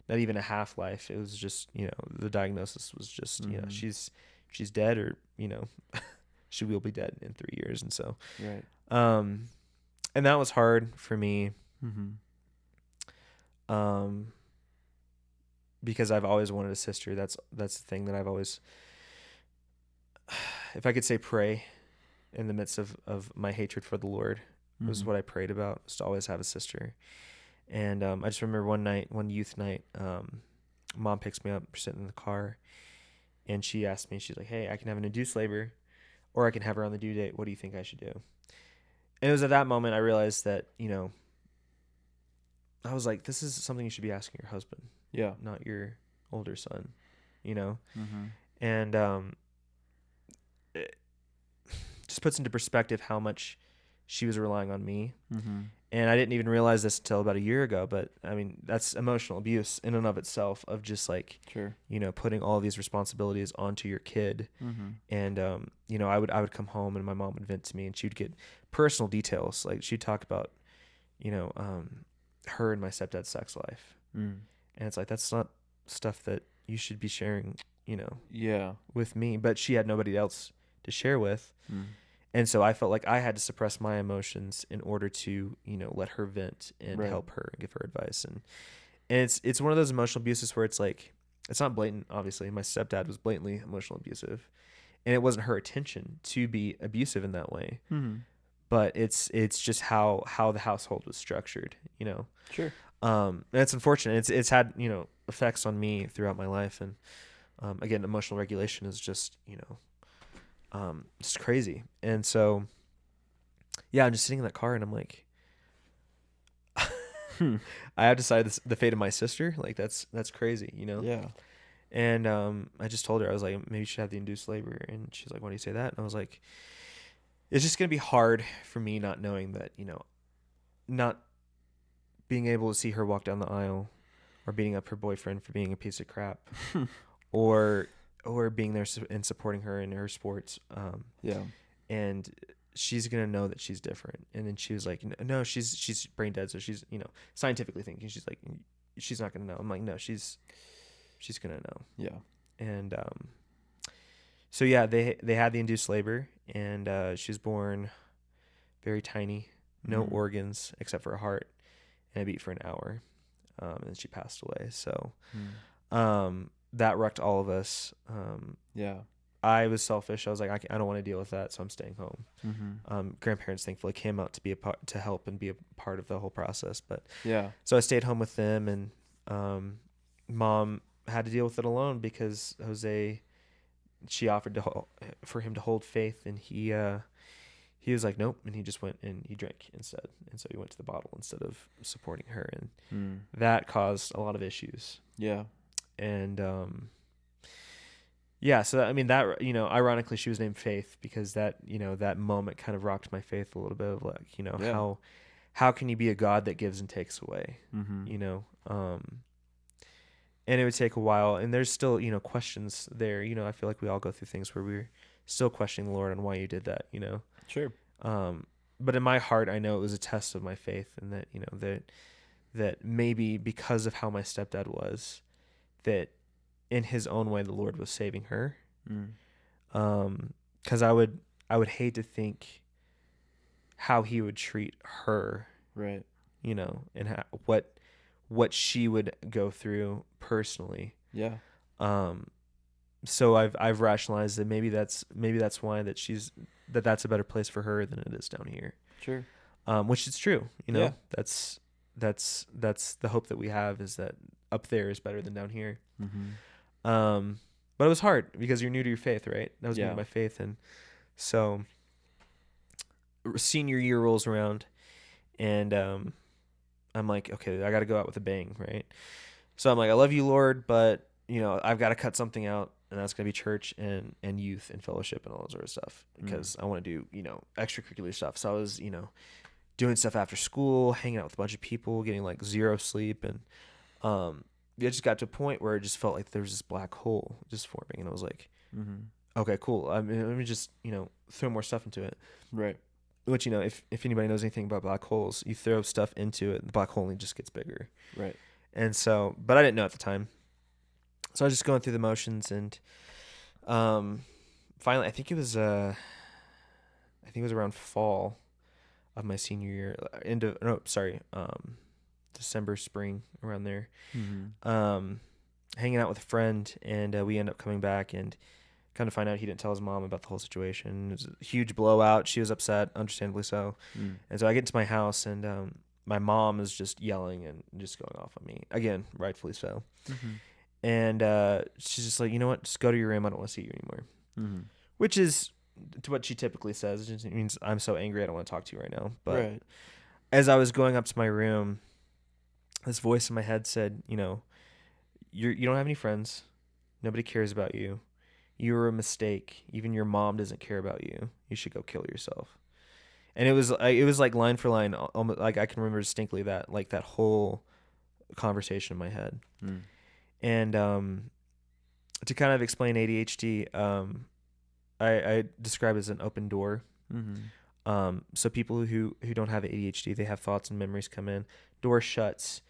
not even a half life. It was just, the diagnosis was just, she's dead, or she will be dead in 3 years. And so right. And that was hard for me. Because I've always wanted a sister. That's the thing that I've always, if I could say pray in the midst of my hatred for the Lord, was what I prayed about, was to always have a sister. And I just remember one youth night, mom picks me up, we're sitting in the car, and she asked me, she's like, hey, I can have an induced labor, or I can have her on the due date. What do you think I should do? And it was at that moment I realized that, I was like, this is something you should be asking your husband. Yeah. Not your older son, And it just puts into perspective how much she was relying on me. And I didn't even realize this until about a year ago, but I mean, that's emotional abuse in and of itself, of just like, sure, putting all of these responsibilities onto your kid. And, I would come home, and my mom would vent to me, and she would get personal details. Like she'd talk about, her and my stepdad's sex life. And it's like, that's not stuff that you should be sharing, yeah, with me. But she had nobody else to share with. And so I felt like I had to suppress my emotions in order to, let her vent and Right. help her and give her advice. And it's one of those emotional abuses where it's like, it's not blatant, obviously. My stepdad was blatantly emotional abusive, and it wasn't her intention to be abusive in that way. Mm-hmm. But it's just how the household was structured, Sure. And it's unfortunate. It's had, effects on me throughout my life. And again, emotional regulation is just, just crazy. And so, yeah, I'm just sitting in that car and I'm like, I have decided the fate of my sister. Like that's crazy, Yeah. And I just told her, I was like, maybe you should have the induced labor. And she's like, why do you say that? And I was like, it's just gonna be hard for me not knowing that, not being able to see her walk down the aisle, or beating up her boyfriend for being a piece of crap, or being there and supporting her in her sports. Yeah. And she's gonna know that she's different. And then she was like, no, she's brain dead, so she's, scientifically thinking, she's like, she's not gonna know. I'm like, no, she's gonna know. Yeah. And so yeah, they had the induced labor, and she was born very tiny, no organs except for a heart, and it beat for an hour, and she passed away. So that wrecked all of us. Yeah. I was selfish. I was like, I don't want to deal with that, so I'm staying home. Mm-hmm. Grandparents thankfully came out to be to help and be a part of the whole process. But Yeah. so I stayed home with them, and mom had to deal with it alone because Jose, she offered for him to hold faith, and he was like, nope, and he just went and he drank instead, and so he went to the bottle instead of supporting her, and that caused a lot of issues. Yeah. And yeah, so I mean that, ironically she was named Faith because that, that moment kind of rocked my faith a little bit of like, Yeah. how can you be a God that gives and takes away? Mm-hmm. And it would take a while, and there's still, questions there. I feel like we all go through things where we're still questioning the Lord on why you did that, Sure. But in my heart, I know it was a test of my faith, and that, that maybe because of how my stepdad was, that in his own way, the Lord was saving her. Cause I would hate to think how he would treat her, Right. and what she would go through personally. Yeah. So I've rationalized that maybe that's why that's a better place for her than it is down here. Sure. Which is true. Yeah. That's the hope that we have, is that up there is better than down here. Mm-hmm. But it was hard because you're new to your faith, right? That was new to my faith. And so senior year rolls around, and I'm like, okay, I got to go out with a bang, right? So I'm like, I love you, Lord, but I've got to cut something out, and that's gonna be church and youth and fellowship and all that sort of stuff, because I want to do extracurricular stuff. So I was doing stuff after school, hanging out with a bunch of people, getting like zero sleep, and it just got to a point where it just felt like there was this black hole just forming, and I was like, okay, cool. I mean, let me just throw more stuff into it. Right. Which if anybody knows anything about black holes, you throw stuff into it, the black hole only just gets bigger. Right. And so, but I didn't know at the time. So I was just going through the motions, and finally, I think it was around fall of my senior year, December, spring, around there. Hanging out with a friend, and we end up coming back and kind of find out he didn't tell his mom about the whole situation. It was a huge blowout. She was upset, understandably so. And so I get into my house, and my mom is just yelling and just going off on me again, rightfully so. And she's just like, you know what? Just go to your room. I don't want to see you anymore. Which is to what she typically says. It just means I'm so angry I don't want to talk to you right now. But as I was going up to my room, this voice in my head said, you don't have any friends. Nobody cares about you. You're a mistake. Even your mom doesn't care about you. You should go kill yourself. And it was like line for line, almost like I can remember distinctly that whole conversation in my head. And to kind of explain ADHD, I describe it as an open door. So people who don't have ADHD, they have thoughts and memories come in, door shuts,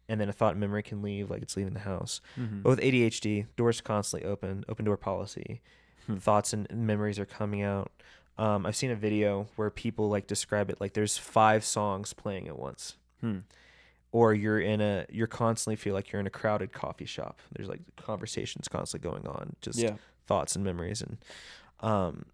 and then a thought and memory can leave, like it's leaving the house. But with ADHD, doors constantly open door policy. Thoughts and memories are coming out. I've seen a video where people like describe it like there's 5 songs playing at once. Or you're constantly feel like you're in a crowded coffee shop. There's like conversations constantly going on, just thoughts and memories. And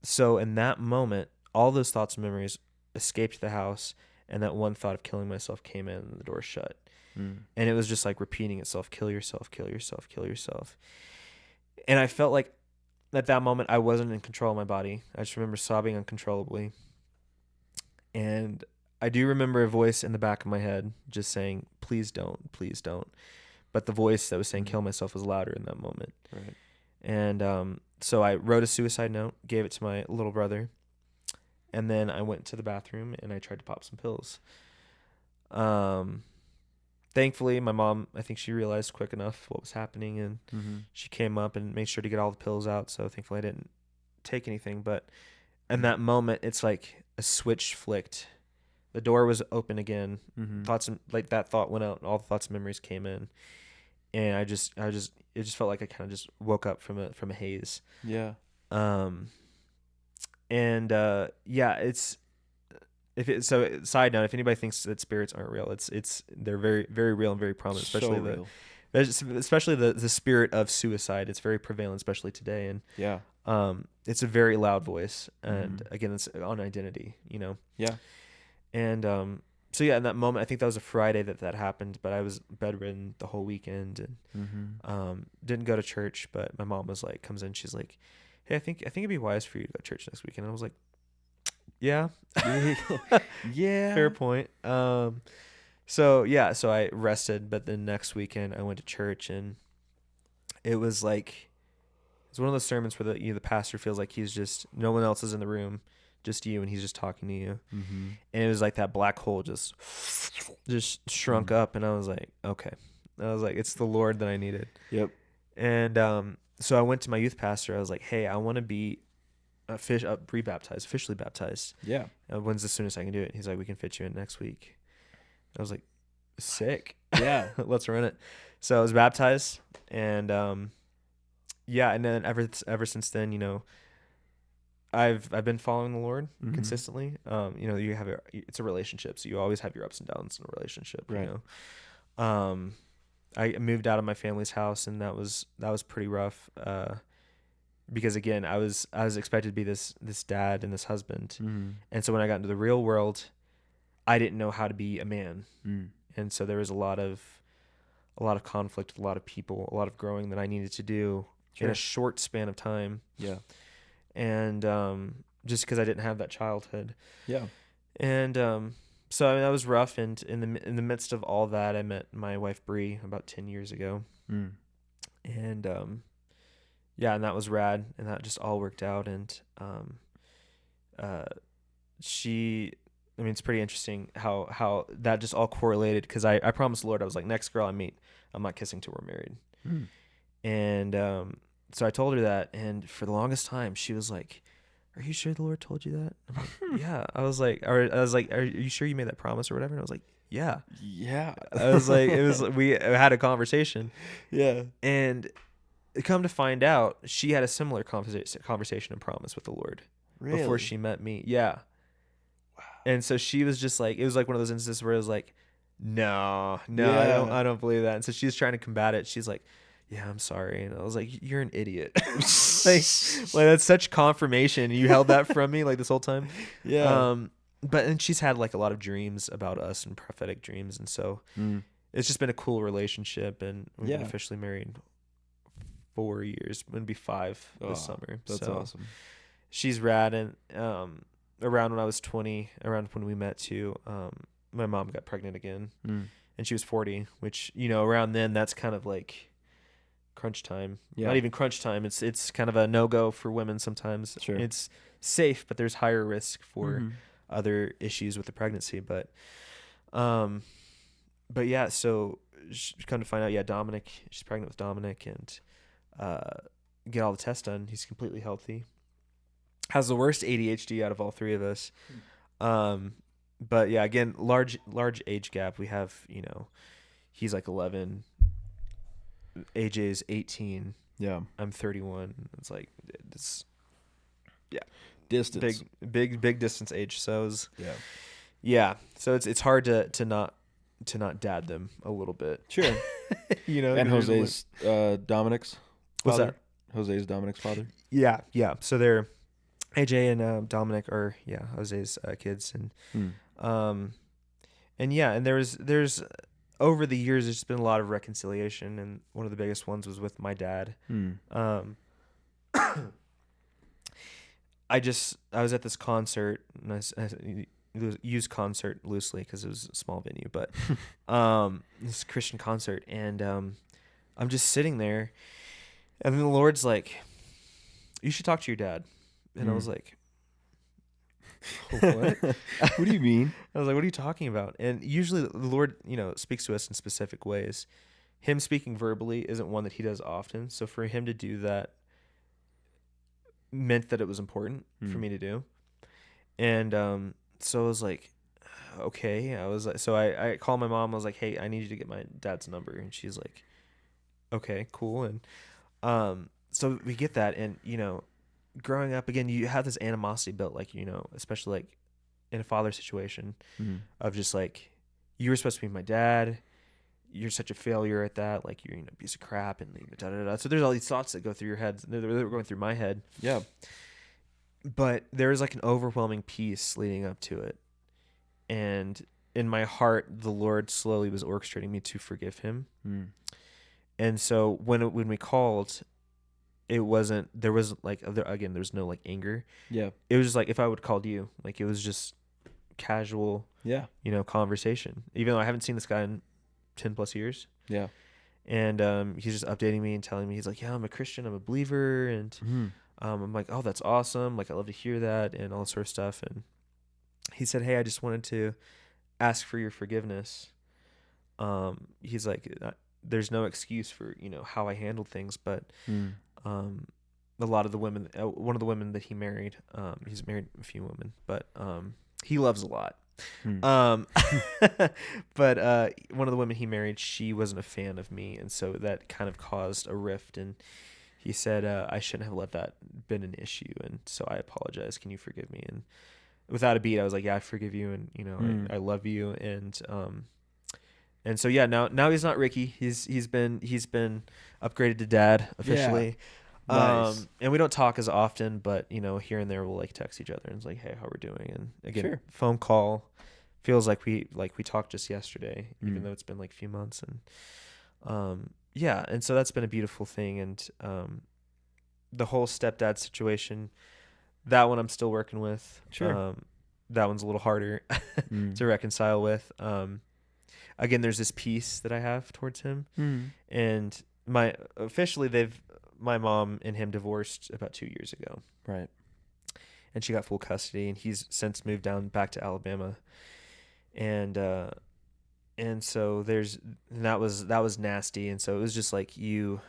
so in that moment, all those thoughts and memories escaped the house, and that one thought of killing myself came in and the door shut. And it was just like repeating itself, kill yourself, kill yourself, kill yourself. And I felt like at that moment I wasn't in control of my body. I just remember sobbing uncontrollably. And I do remember a voice in the back of my head just saying, please don't, please don't. But the voice that was saying kill myself was louder in that moment. Right. And so I wrote a suicide note, gave it to my little brother, and then I went to the bathroom and I tried to pop some pills. Thankfully, my mom, I think she realized quick enough what was happening, and she came up and made sure to get all the pills out. So thankfully I didn't take anything. But in that moment, it's like a switch flicked. The door was open again. Thoughts like that thought went out, and all the thoughts and memories came in, and it just felt like I kind of just woke up from a haze. Yeah. So side note, if anybody thinks that spirits aren't real, they're very, very real and very prominent, especially the spirit of suicide. It's very prevalent, especially today. And it's a very loud voice, and again, it's on identity, you know. Yeah. And so in that moment, I think that was a Friday that happened, but I was bedridden the whole weekend, and didn't go to church. But my mom comes in, she's like, hey, I think it'd be wise for you to go to church next weekend. And I was like, yeah. Yeah. Fair point. So I rested, but then next weekend I went to church, and it was like, it's one of those sermons where the pastor feels like he's just, no one else is in the room, just you, and he's just talking to you. And it was like that black hole just shrunk up, and I was like, okay. I was like, it's the Lord that I needed. Yep. And so I went to my youth pastor. I was like, hey, I want to be officially baptized. Yeah. When's the soonest I can do it? He's like, we can fit you in next week. I was like, sick. Yeah. Let's run it. So I was baptized, and and then ever since then, you know, I've been following the Lord consistently. You know, it's a relationship, so you always have your ups and downs in a relationship. Right. You know, I moved out of my family's house, and that was pretty rough. Because again, I was expected to be this dad and this husband, and so when I got into the real world, I didn't know how to be a man, and so there was a lot of conflict, a lot of people, a lot of growing that I needed to do in a short span of time. Yeah. And just because I didn't have that childhood. Yeah. And so I mean, that was rough. And in the midst of all that, I met my wife Bree about 10 years ago. And and that was rad, and that just all worked out. And I mean, it's pretty interesting how that just all correlated, because I promised the Lord, I was like, next girl I meet, I'm not kissing till we're married. And so I told her that, and for the longest time, she was like, are you sure the Lord told you that? I'm like, yeah. I was like, are you sure you made that promise or whatever? And I was like, yeah. Yeah. I was like, we had a conversation. Yeah. And come to find out, she had a similar conversation and promise with the Lord before she met me. Yeah. Wow. And so she was just like, it was like one of those instances where it was like, no, I don't believe that. And so she was trying to combat it. She's like, yeah, I'm sorry. And I was like, you're an idiot. like that's such confirmation. You held that from me like this whole time. Yeah. And she's had like a lot of dreams about us, and prophetic dreams. And so it's just been a cool relationship, and we've been officially married 4 years. It's going to be 5 this summer. That's awesome. She's rad. And around when I was 20, around when we met too, my mom got pregnant again, and she was 40, which, you know, around then that's kind of like crunch time. Not even crunch time. It's kind of a no-go for women sometimes. Sure. It's safe, but there's higher risk for other issues with the pregnancy. But yeah, so come to find out, Dominic, she's pregnant with Dominic, and get all the tests done. He's completely healthy. Has the worst ADHD out of all 3 of us. But yeah, again, large age gap. We have, you know, he's like 11. AJ is 18. Yeah. I'm 31. It's like, Distance. big distance age. So it was, Yeah. yeah. So it's hard to not dad them a little bit. Sure. You know, And 'cause there's Jose's Dominic's what's father. that? Jose's Dominic's father. Yeah. So they're AJ and Dominic are Jose's kids, um and yeah, and there's over the years there's been a lot of reconciliation, and one of the biggest ones was with my dad. Um, I was at this concert, and I use concert loosely because it was a small venue, but this Christian concert, and I'm just sitting there, and then the Lord's like, "You should talk to your dad," and I was like, "What?" What do you mean? I was like, "What are you talking about?" And usually the Lord, speaks to us in specific ways. Him speaking verbally isn't one that he does often, so for him to do that meant that it was important for me to do. And so I was like, okay. I was like, so I called my mom. I was like, hey, I need you to get my dad's number. And she's like, okay, cool. And so we get that. And, growing up, again, you have this animosity built, like, especially like in a father situation of just like, you were supposed to be my dad. You're such a failure at that. Like, you're a piece of crap, and da da da. So there's all these thoughts that go through your head. They were going through my head. Yeah. But there was like an overwhelming peace leading up to it. And in my heart, the Lord slowly was orchestrating me to forgive him. And so when we called, there was no like anger. Yeah. It was just like if I would called you, like it was just casual, Yeah. conversation. Even though I haven't seen this guy in 10 plus years. Yeah. And he's just updating me and telling me, he's like, yeah, I'm a Christian, I'm a believer. And I'm like, oh, that's awesome. Like, I love to hear that and all that sort of stuff. And he said, hey, I just wanted to ask for your forgiveness. He's like, there's no excuse for, how I handled things. But a lot of the women, one of the women that he married, he's married a few women, but he loves a lot. But one of the women he married, she wasn't a fan of me, and so that kind of caused a rift. And he said, I shouldn't have let that been an issue, and so I apologize. Can you forgive me? And without a beat, I was like, yeah, I forgive you, and I love you. And so yeah, now he's not Ricky. He's been upgraded to dad officially. Nice. And we don't talk as often, but here and there we'll like text each other and it's like, hey, how we're doing? And again, phone call feels like we talked just yesterday, even though it's been like a few months. And yeah, and so that's been a beautiful thing. And the whole stepdad situation, that one I'm still working with. That one's a little harder to reconcile with. Again, there's this peace that I have towards him, and my mom and him divorced about 2 years ago. Right. And she got full custody, and he's since moved down back to Alabama. And so that was nasty. And so it was just like you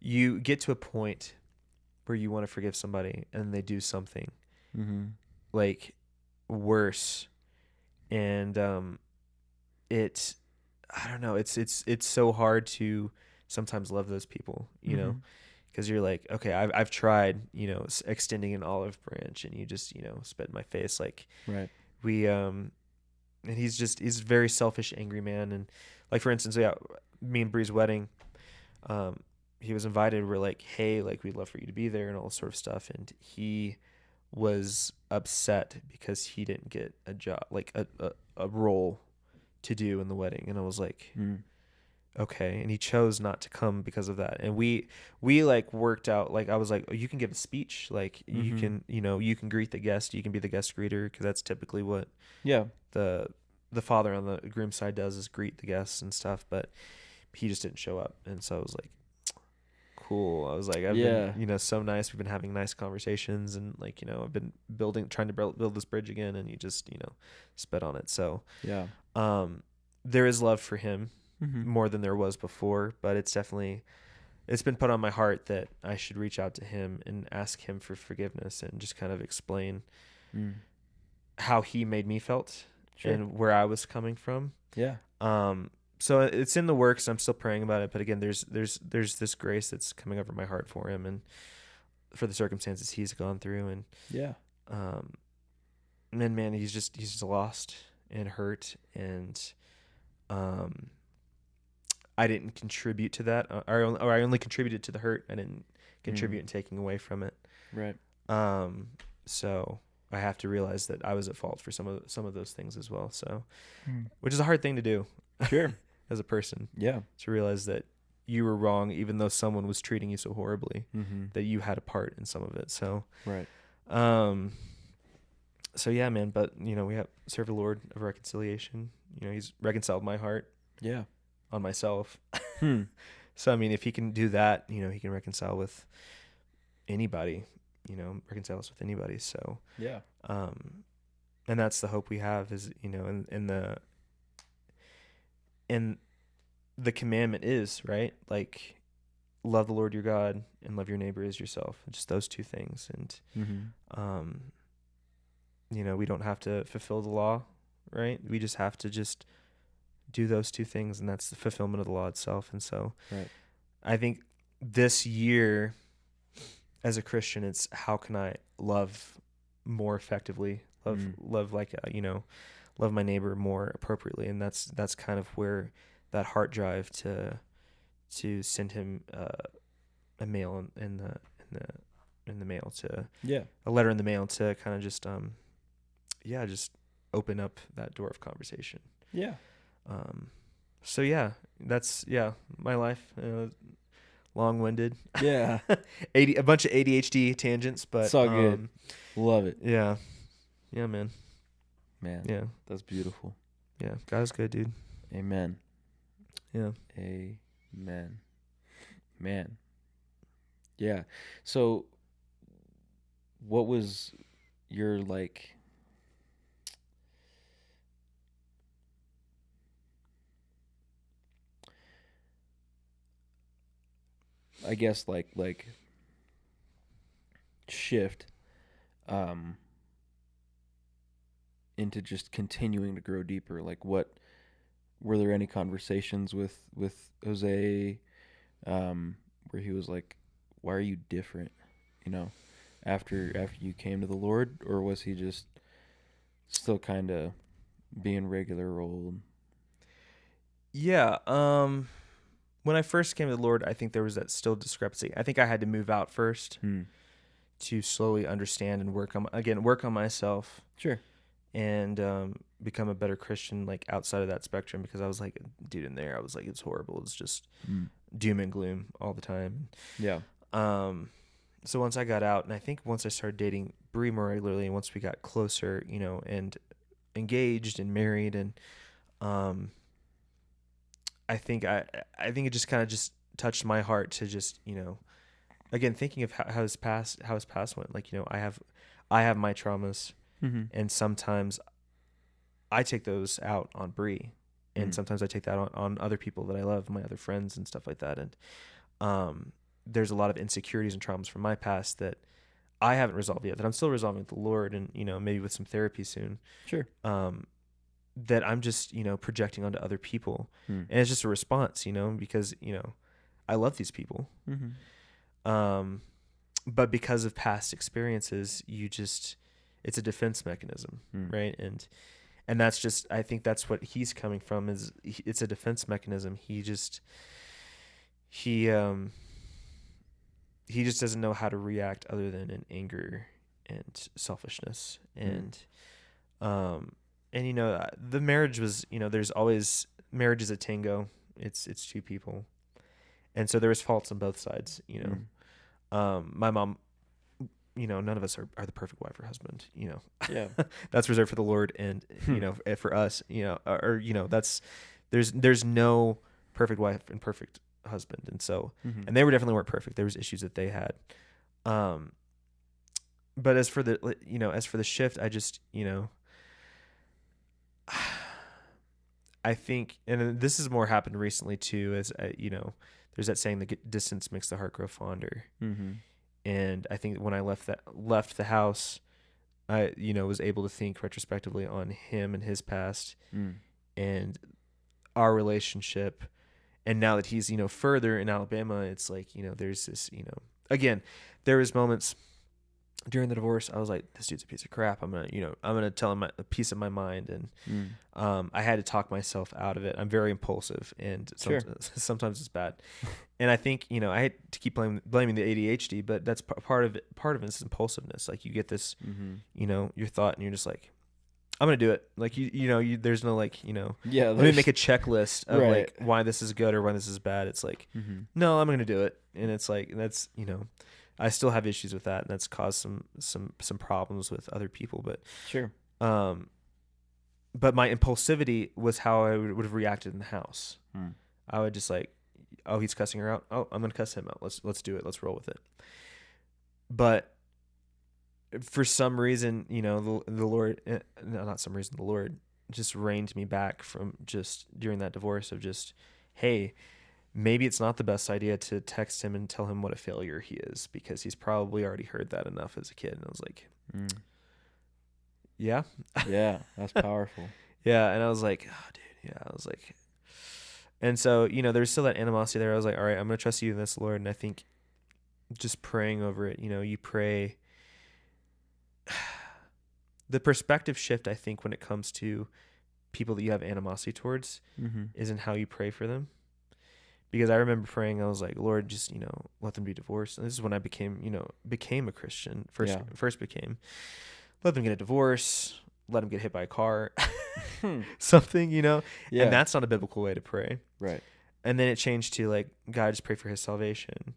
get to a point where you want to forgive somebody and they do something like worse. And I don't know, it's so hard to sometimes love those people, because you're like, okay, I've tried, extending an olive branch, and you just, spit in my face. Like, right. And he's a very selfish, angry man. And like, for instance, me and Bree's wedding, he was invited. We're like, hey, like, we'd love for you to be there and all this sort of stuff. And he was upset because he didn't get a job, like a role to do in the wedding. And I was like, okay. And he chose not to come because of that. And we like worked out, like, I was like, oh, you can give a speech. Like, you can, you can greet the guest. You can be the guest greeter. Cause that's typically what the father on the groom side does, is greet the guests and stuff. But he just didn't show up. And so I was like, cool. I was like, I've been, so nice. We've been having nice conversations, and like, I've been trying to build this bridge again, and you just, spit on it. So yeah. There is love for him more than there was before, but it's been put on my heart that I should reach out to him and ask him for forgiveness, and just kind of explain how he made me felt and where I was coming from. Yeah. So it's in the works. I'm still praying about it, but again, there's this grace that's coming over my heart for him, and for the circumstances he's gone through. And, Yeah. and then, man, he's just lost and hurt. And, I didn't contribute to that, or I only contributed to the hurt. I didn't contribute in taking away from it. Right. So I have to realize that I was at fault for some of those things as well. So, which is a hard thing to do. Sure. As a person. Yeah. To realize that you were wrong, even though someone was treating you so horribly, that you had a part in some of it. So, right. So yeah, man. But we have serve the Lord of reconciliation. He's reconciled my heart. Yeah. On myself. So I mean, if he can do that, he can reconcile with anybody. Reconcile us with anybody. So yeah. And that's the hope we have is in the commandment is right, like love the Lord your God and love your neighbor as yourself. Just those two things. And we don't have to fulfill the law, right? We just have to just do those two things, and that's the fulfillment of the law itself. And so right. I think this year as a Christian, it's how can I love more effectively, love like love my neighbor more appropriately. And that's kind of where that heart drive to send him a mail in the mail to a letter in the mail to kind of just just open up that door of conversation. So yeah, that's my life. Long-winded. Yeah. A bunch of ADHD tangents, but it's all good. Love it. Yeah, man. Yeah, that's beautiful. Yeah, God is good, dude. Amen. Yeah. Amen. Man. Yeah. So what was your I guess like shift into just continuing to grow deeper? Like, what were there any conversations with Jose where he was like, why are you different, after you came to the Lord? Or was he just still kind of being regular old? Yeah. When I first came to the Lord, I think there was that still discrepancy. I think I had to move out first to slowly understand and work on myself. Sure. And become a better Christian, like outside of that spectrum, because I was like, dude, in there, I was like, it's horrible. It's just doom and gloom all the time. Yeah. So once I got out, and I think once I started dating Bree more regularly, and once we got closer, and engaged and married, and I think it just kind of just touched my heart to just, again, thinking of how his past went. Like, I have my traumas, and sometimes I take those out on Bree, and sometimes I take that on other people that I love, my other friends and stuff like that. And there's a lot of insecurities and traumas from my past that I haven't resolved yet, that I'm still resolving with the Lord, and maybe with some therapy soon. Sure. That I'm just, projecting onto other people. And it's just a response, because, I love these people. But because of past experiences, it's a defense mechanism, right? And that's just, I think that's what he's coming from, is it's a defense mechanism. He just doesn't know how to react other than in anger and selfishness. And, the marriage was, marriage is a tango. It's two people. And so there was faults on both sides, my mom, none of us are the perfect wife or husband, Yeah. That's reserved for the Lord. And, for us, there's no perfect wife and perfect husband. And so, and they definitely weren't perfect. There was issues that they had. But as for the shift, I just, I think, and this has more happened recently too, as there's that saying that distance makes the heart grow fonder. And I think when I left the house, I was able to think retrospectively on him and his past and our relationship. And now that he's further in Alabama, it's like there's this again, there was moments during the divorce, I was like, this dude's a piece of crap. I'm going to tell him a piece of my mind. And I had to talk myself out of it. I'm very impulsive, and sometimes it's bad. And I think, I hate to keep blaming the ADHD, but that's part of it. Part of it is impulsiveness. Like, you get this, your thought, and you're just like, I'm going to do it. Like, there's no like, let me make a checklist of like why this is good or why this is bad. It's like, no, I'm going to do it. And it's like, that's, I still have issues with that, and that's caused some problems with other people. But but my impulsivity was how I would have reacted in the house. I would just like, oh, he's cussing her out. Oh, I'm gonna cuss him out. Let's do it. Let's roll with it. But for some reason, the Lord, no, not some reason, the Lord just reined me back from just during that divorce of just, hey, maybe it's not the best idea to text him and tell him what a failure he is, because he's probably already heard that enough as a kid. And I was like, yeah. Yeah, that's powerful. Yeah. And I was like, oh, dude. Yeah. I was like, and so, there's still that animosity there. I was like, all right, I'm going to trust you in this, Lord. And I think just praying over it, you pray. The perspective shift, I think, when it comes to people that you have animosity towards isn't how you pray for them. Because I remember praying, I was like, Lord, just, let them be divorced. And this is when I became a Christian. First became, let them get a divorce, let them get hit by a car, something, And that's not a biblical way to pray. Right. And then it changed to like, God, just pray for his salvation.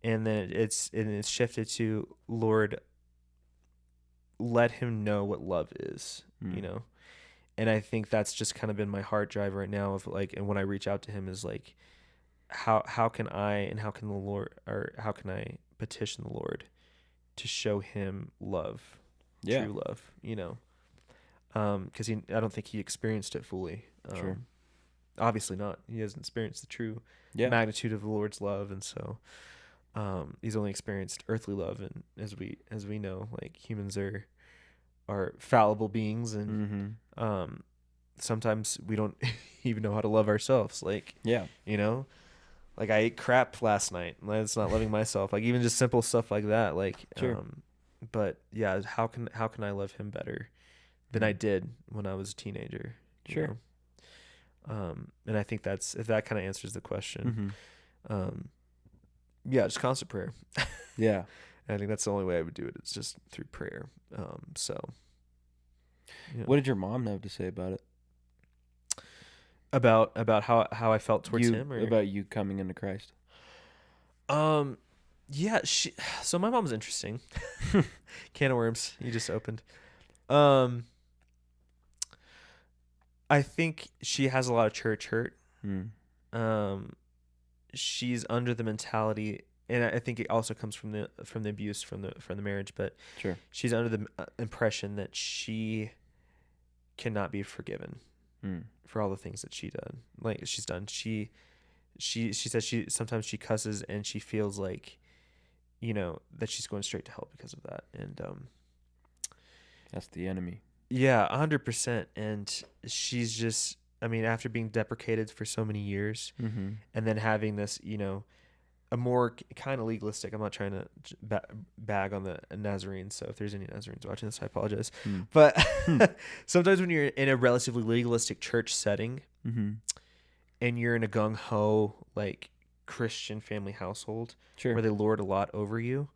And then it's shifted to, Lord, let him know what love is, And I think that's just kind of been my heart drive right now of like, and when I reach out to him is like, how can I petition the Lord to show him love, true love, because I don't think he experienced it fully. Obviously not. He hasn't experienced the true magnitude of the Lord's love, and so he's only experienced earthly love. And as we know, like, humans are fallible beings, and sometimes we don't even know how to love ourselves. Like, like, I ate crap last night. That's not loving myself. Like, even just simple stuff like that. Like, but yeah, how can I love him better than I did when I was a teenager? You know? And I think if that kind of answers the question. Yeah, just constant prayer. Yeah. And I think that's the only way I would do it. It's just through prayer. So. Yeah. What did your mom have to say about it? About how I felt towards him, or about you coming into Christ? Yeah, so my mom's interesting. Can of worms you just opened. I think she has a lot of church hurt. She's under the mentality, and I think it also comes from the abuse from the marriage, but she's under the impression that she cannot be forgiven for all the things that she's done. She says sometimes she cusses, and she feels like, that she's going straight to hell because of that. And that's the enemy. Yeah, 100%. And she's just, after being deprecated for so many years, and then having this, a more kind of legalistic, I'm not trying to bag on the Nazarenes, so if there's any Nazarenes watching this, I apologize. But sometimes when you're in a relatively legalistic church setting, and you're in a gung-ho, like, Christian family household, where they lord a lot over you,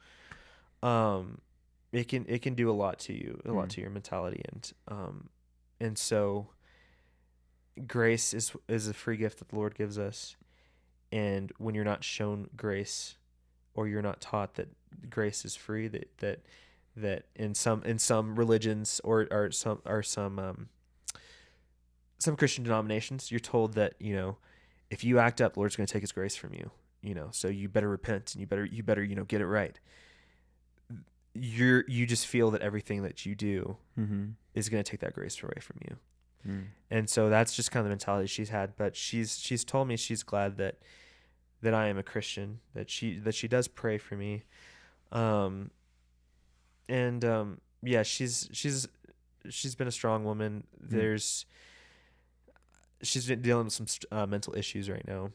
it can do a lot to you, to your mentality. And so grace is a free gift that the Lord gives us. And when you're not shown grace, or you're not taught that grace is free, that in some religions or some Christian denominations, you're told that, if you act up, the Lord's going to take his grace from you, so you better repent, and you better get it right. You just feel that everything that you do is going to take that grace away from you. And so that's just kind of the mentality she's had. But she's told me she's glad that I am a Christian, that she does pray for me. Yeah, she's been a strong woman. She's been dealing with some mental issues right now.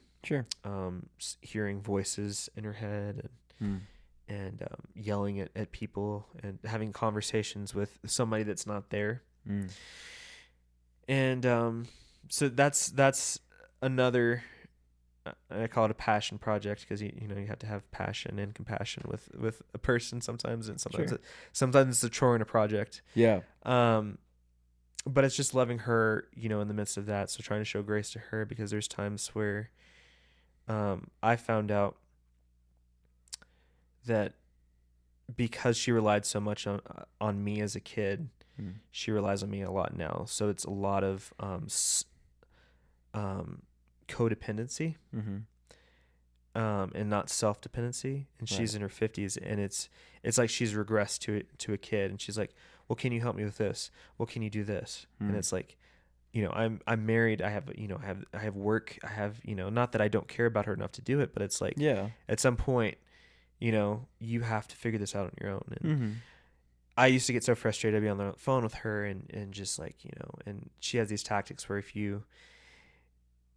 Hearing voices in her head, and yelling at people and having conversations with somebody that's not there. And so that's another, I call it a passion project, because you have to have passion and compassion with a person sometimes, and sometimes Sure. sometimes it's a chore and a project. Yeah. But it's just loving her, in the midst of that. So trying to show grace to her, because there's times where I found out that because she relied so much on me as a kid, she relies on me a lot now. So it's a lot of codependency, and not self-dependency. And she's in her 50s, and it's like she's regressed to a kid, and she's like, well, can you help me with this? Well, can you do this? And it's like, I'm married. I have, I have work. I have, not that I don't care about her enough to do it, but it's like, at some point, you have to figure this out on your own. And I used to get so frustrated. I'd be on the phone with her and just like, and she has these tactics where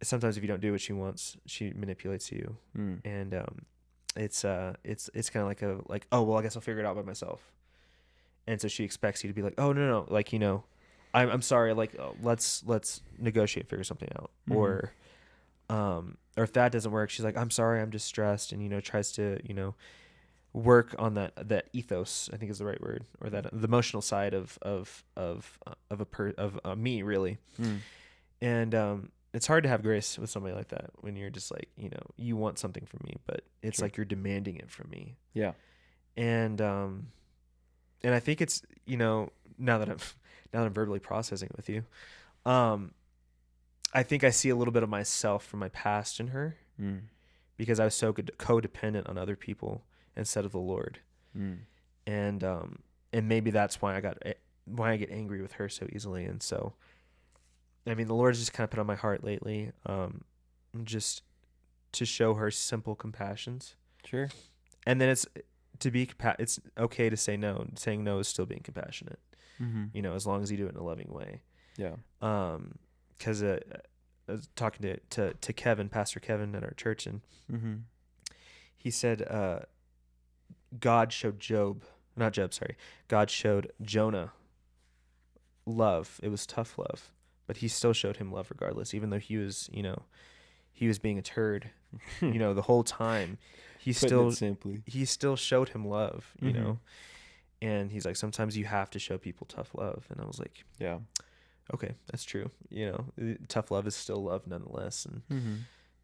sometimes if you don't do what she wants, she manipulates you. And it's kind of like, oh, well, I guess I'll figure it out by myself. And so she expects you to be like, oh, no, like, I'm sorry, like, oh, let's negotiate, figure something out. Or if that doesn't work, she's like, I'm sorry, I'm just stressed, and tries to work on that ethos, I think is the right word, or that the emotional side of me, really. And it's hard to have grace with somebody like that when you're just like, you want something from me, but it's like you're demanding it from me. Yeah. And I think it's, now that I'm verbally processing it with you, I think I see a little bit of myself from my past in her, because I was so codependent on other people instead of the Lord. And maybe that's why I get angry with her so easily. And so, I mean, the Lord's just kind of put on my heart lately, just to show her simple compassions. Sure. And then it's okay to say no. Saying no is still being compassionate. As long as you do it in a loving way. Yeah. Because I was talking to Kevin, Pastor Kevin at our church, and he said God showed God showed Jonah love. It was tough love, but he still showed him love regardless, even though he was being a turd, the whole time. He still showed him love, you know. And he's like, sometimes you have to show people tough love. And I was like, yeah, okay, that's true. Tough love is still love nonetheless. And,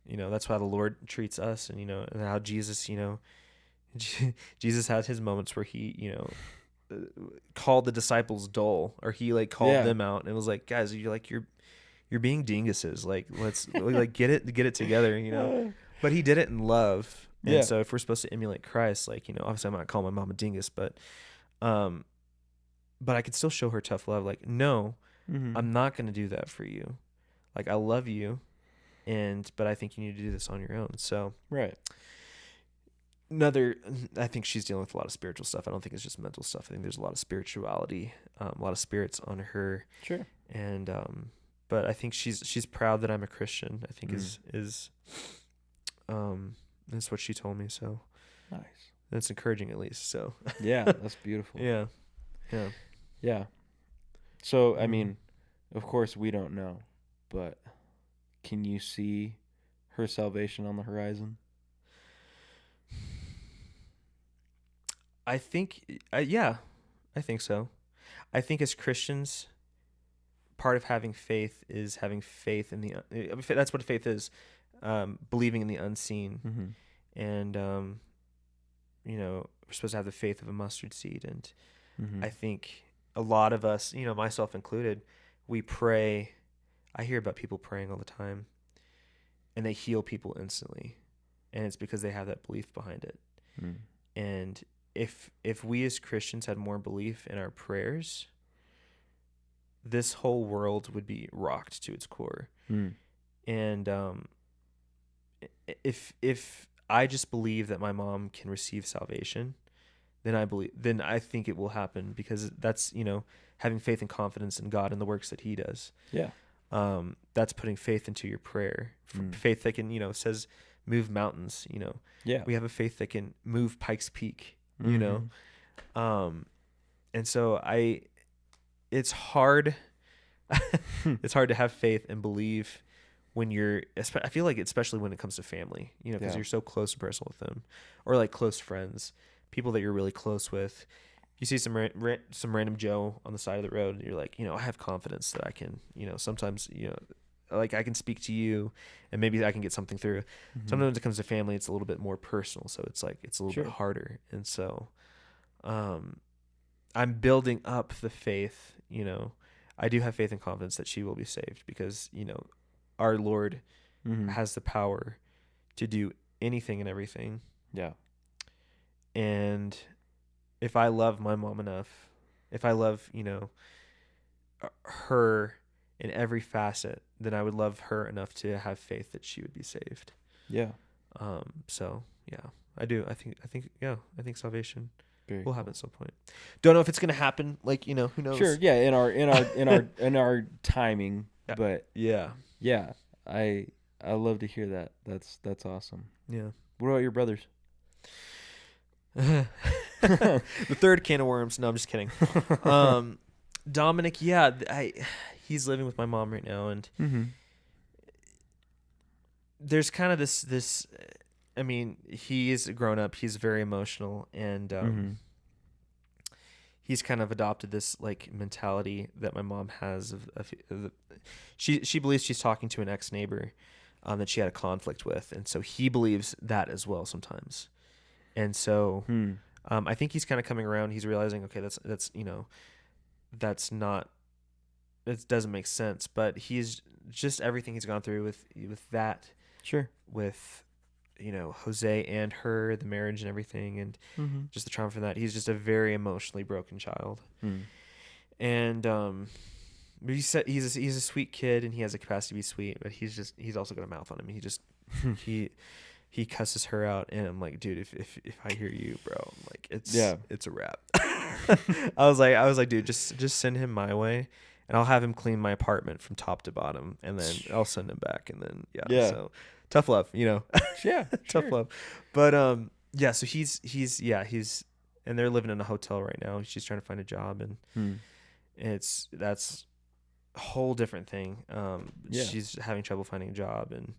that's why the Lord treats us, and, and how Jesus, Jesus had his moments where he, called the disciples dull, or he like called them out and it was like, guys, you're being dinguses. Like, let's like get it together, But he did it in love. And so if we're supposed to emulate Christ, like, obviously I'm not calling my mom a dingus, but I could still show her tough love. Like, no, I'm not going to do that for you. Like, I love you, but I think you need to do this on your own. So, right. I think she's dealing with a lot of spiritual stuff. I don't think it's just mental stuff. I think there's a lot of spirituality, a lot of spirits on her. Sure. And, but I think she's proud that I'm a Christian. I think that's what she told me. So nice. That's encouraging, at least. So yeah, that's beautiful. Yeah. So I mean, of course we don't know, but can you see her salvation on the horizon? I think, I think so. I think as Christians, part of having faith is having faith in that's what faith is, believing in the unseen. And, we're supposed to have the faith of a mustard seed. And I think a lot of us, myself included, we pray. I hear about people praying all the time, and they heal people instantly. And it's because they have that belief behind it. And if we as Christians had more belief in our prayers, this whole world would be rocked to its core. And if I just believe that my mom can receive salvation, then I think it will happen, because that's, having faith and confidence in God and the works that he does. Yeah. That's putting faith into your prayer. Faith that can, says move mountains. Yeah. We have a faith that can move Pikes Peak. And so it's hard. It's hard to have faith and believe when I feel like especially when it comes to family, because you're so close and personal with them, or like close friends, people that you're really close with. You see some random Joe on the side of the road, and you're like, I have confidence that I can, sometimes, like I can speak to you, and maybe I can get something through. Sometimes when it comes to family, it's a little bit more personal, so it's like it's a little bit harder, and so, I'm building up the faith. I do have faith and confidence that she will be saved because our Lord has the power to do anything and everything. Yeah. And if I love my mom enough, if I love, her in every facet, then I would love her enough to have faith that she would be saved. Yeah. So yeah, I do. I think salvation Very will cool. happen at some point. Don't know if it's going to happen. Like, who knows? Sure. Yeah. In our timing, but yeah. I love to hear that. That's awesome. Yeah. What about your brothers? The third can of worms. No, I'm just kidding. Dominic, he's living with my mom right now, and there's kind of this. I mean, he is grown up. He's very emotional, and he's kind of adopted this like mentality that my mom has of she believes she's talking to an ex neighbor that she had a conflict with, and so he believes that as well sometimes. And so I think he's kind of coming around. He's realizing, okay, that's not, it doesn't make sense. But he's just everything he's gone through with that. Sure. With, Jose and her, the marriage and everything, and just the trauma from that. He's just a very emotionally broken child. And but he's a sweet kid, and he has a capacity to be sweet. But he's also got a mouth on him. He just he cusses her out, and I'm like, dude, if I hear you, bro, I'm like, it's a wrap. I was like, dude, just send him my way, and I'll have him clean my apartment from top to bottom, and then I'll send him back, and then so tough love, tough love. But so he's and they're living in a hotel right now. She's trying to find a job, and that's a whole different thing. She's having trouble finding a job, and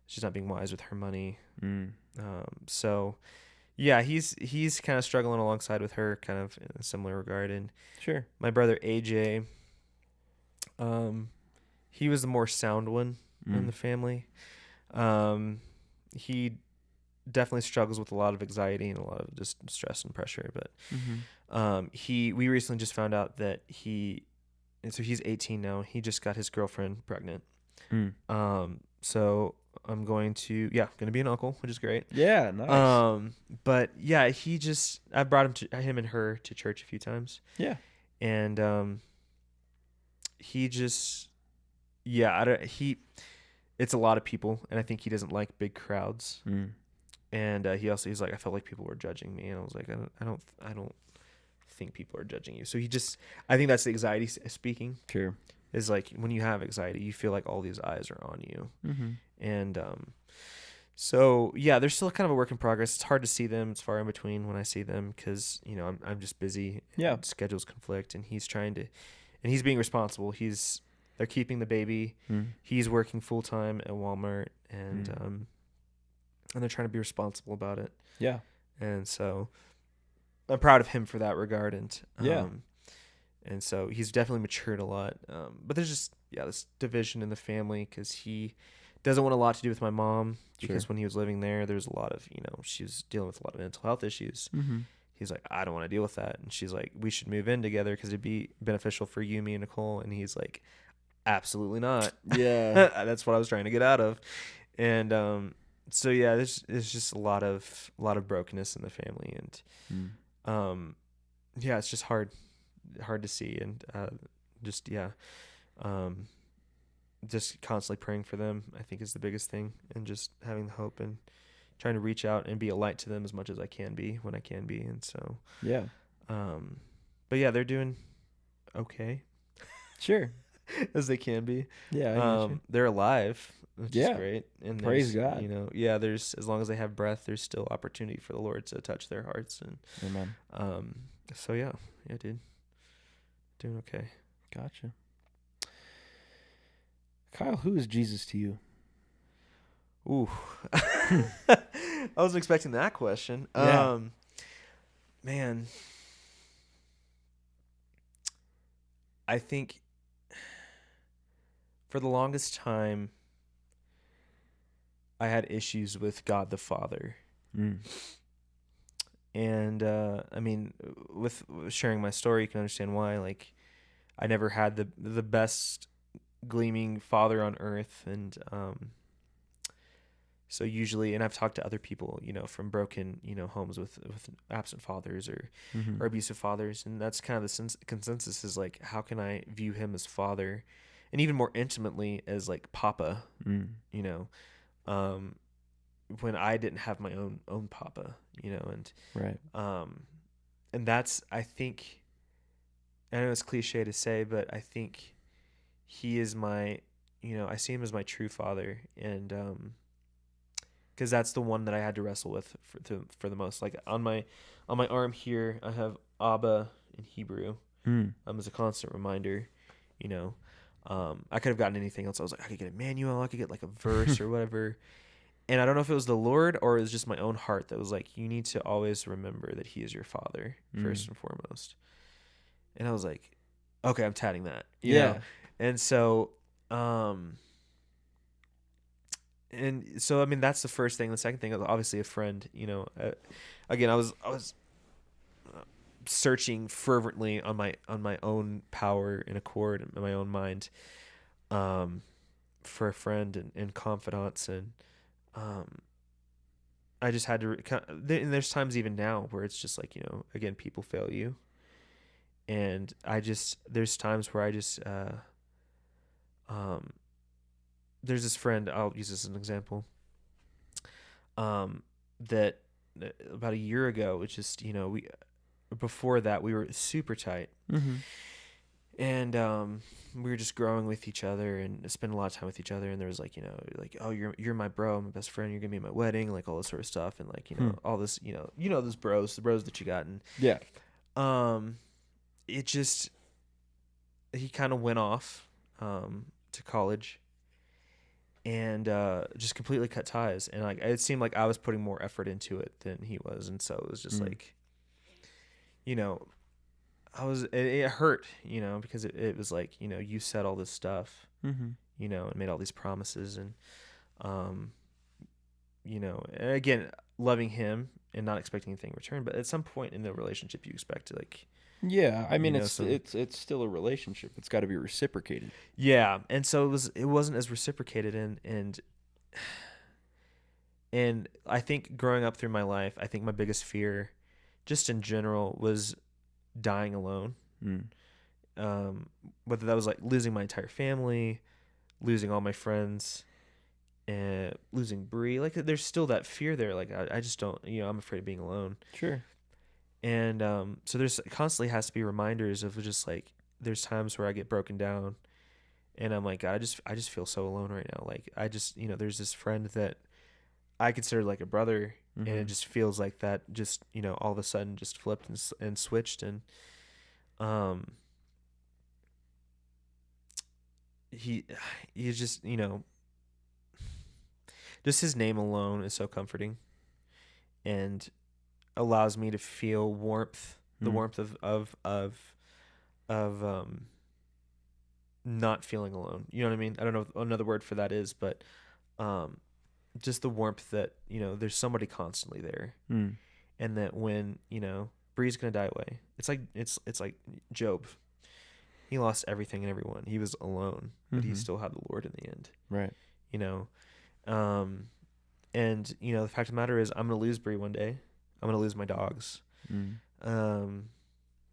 she's not being wise with her money. So he's kind of struggling alongside with her, kind of in a similar regard. And my brother AJ, he was the more sound one in the family. He definitely struggles with a lot of anxiety and a lot of just stress and pressure. But we recently just found out that so he's 18 now. He just got his girlfriend pregnant. So I'm going to be an uncle, which is great. Yeah, nice. But I brought him and her to church a few times. Yeah. And he just it's a lot of people, and I think he doesn't like big crowds. And he's like, I felt like people were judging me, and I was like, I don't think people are judging you. So I think that's the anxiety speaking. Sure. Is like when you have anxiety, you feel like all these eyes are on you. And so there's still kind of a work in progress. It's hard to see them. It's far in between when I see them because I'm just busy. Yeah. Schedules conflict, and he's being responsible. They're keeping the baby. He's working full time at Walmart, and they're trying to be responsible about it. Yeah. And so I'm proud of him for that regard. And and so he's definitely matured a lot. But there's just this division in the family because he doesn't want a lot to do with my mom because when he was living there was a lot of she was dealing with a lot of mental health issues. He's like, I don't want to deal with that. And she's like, we should move in together because it'd be beneficial for you, me, and Nicole. And he's like, absolutely not. Yeah. That's what I was trying to get out of. And so there's just a lot of brokenness in the family, and it's just hard to see, and just constantly praying for them, I think, is the biggest thing, and just having the hope and trying to reach out and be a light to them as much as I can be when I can be. And so but they're doing okay. Sure. as they can be. Yeah, I got you. They're alive, which is Yeah, great. And praise there's, God. there's, as long as they have breath, there's still opportunity for the Lord to touch their hearts. And, Amen. so yeah, dude, doing okay. Gotcha. Kyle, who is Jesus to you? Ooh, I wasn't expecting that question. Yeah. Man, I think for the longest time, I had issues with God the Father. Mm. And I mean, with sharing my story, you can understand why. Like, I never had the best gleaming father on earth, and so usually, and I've talked to other people, from broken, homes with absent fathers Mm-hmm. or abusive fathers, and that's kind of the consensus is like, how can I view him as father, and even more intimately as like Papa, Mm. um, when I didn't have my own Papa, and Right. and that's, I think, I know it's cliche to say, but I think he is my, I see him as my true father, and because that's the one that I had to wrestle with for the most. Like on my arm here, I have Abba in Hebrew, Mm. as a constant reminder. You know, I could have gotten anything else. I was like, I could get Emmanuel, I could get like a verse or whatever. And I don't know if it was the Lord or it was just my own heart that was like, you need to always remember that He is your Father first Mm. and foremost. And I was like, okay, I'm tatting that, Yeah. And so, I mean, that's the first thing. The second thing is obviously a friend. Again, I was searching fervently on my own power and accord in my own mind, um, for a friend and confidants, and um, I just had to. And there's times even now where it's just like, again, people fail you, and there's times where I just um there's this friend, I'll use this as an example, that about a year ago, which is, we before that we were super tight, Mm-hmm. and we were just growing with each other and spending a lot of time with each other, and there was like, like, oh, you're my bro, my best friend, you're gonna be at my wedding, like all this sort of stuff, and like, Hmm. all this, those the bros that you got, and Yeah. um it just, he kind of went off to college, and just completely cut ties, and like it seemed like I was putting more effort into it than he was, and so it was just Mm. like, you know it hurt, because it was like, you said all this stuff, Mm-hmm. and made all these promises, and um and again, loving him and not expecting anything in return, but at some point in the relationship you expect to, like, Yeah. I mean, it's some, it's still a relationship. It's got to be reciprocated. yeah, and so it wasn't as reciprocated, and I think growing up through my life, I think my biggest fear just in general was dying alone. Mm. um Whether that was like losing my entire family, losing all my friends, and losing Bree, like there's still that fear there, like I just don't, I'm afraid of being alone. Sure. And so there's constantly has to be reminders of just like, there's times where I get broken down and I'm like, God, I just feel so alone right now. Like I just, there's this friend that I consider like a brother, and it Mm-hmm. just feels like that just, all of a sudden just flipped and switched, and um he he's just, just his name alone is so comforting and allows me to feel warmth, the Mm. warmth of not feeling alone. You know what I mean? I don't know what another word for that is, but um just the warmth that, there's somebody constantly there, Mm. and that when, Bree's gonna die away, it's like Job. He lost everything and everyone. He was alone, but he Mm-hmm. still had the Lord in the end. Right. You know, um, and the fact of the matter is, I'm gonna lose Bree one day. I'm gonna lose my dogs. Mm. Um,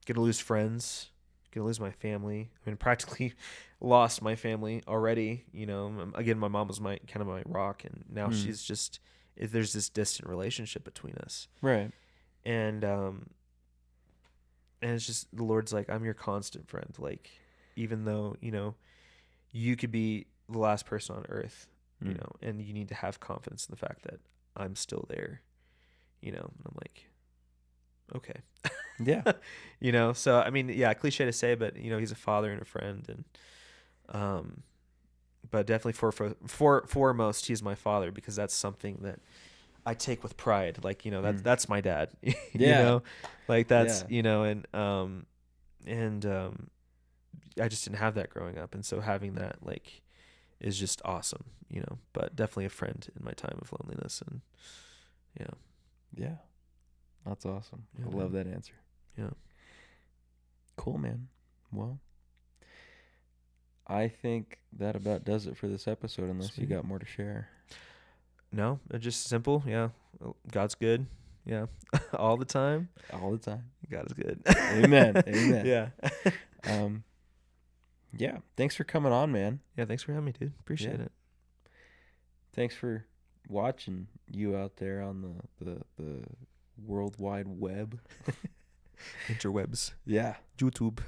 gonna lose friends. Gonna lose my family. I mean, practically lost my family already. Again, my mom was my kind of my rock, and now Mm. she's just, there's this distant relationship between us, Right. and and it's just, the Lord's like, I'm your constant friend. Like, even though, you could be the last person on earth, you Mm. know, and you need to have confidence in the fact that I'm still there, you know. And I'm like, okay. Yeah. You know, so I mean, yeah, cliche to say, but you know, he's a father and a friend, and but definitely for foremost, he's my father, because that's something that I take with pride. Like, you know, Mm. that's my dad. You Yeah. know, like that's, Yeah. you know, and I just didn't have that growing up, and so having that, like, is just awesome, you know. But definitely a friend in my time of loneliness, and yeah, Yeah. That's awesome. yeah, I love man. that answer. Yeah. Cool, man. Well, I think that about does it for this episode, unless you Sweet. got more to share. No, it's just simple. Yeah, God's good. Yeah, all the time. All the time. God is good. Amen. Amen. Yeah. Um, yeah. Thanks for coming on, man. Yeah. Thanks for having me, dude. Yeah. Appreciate it. Thanks for watching, you out there on the World Wide Web. Interwebs. Yeah. YouTube.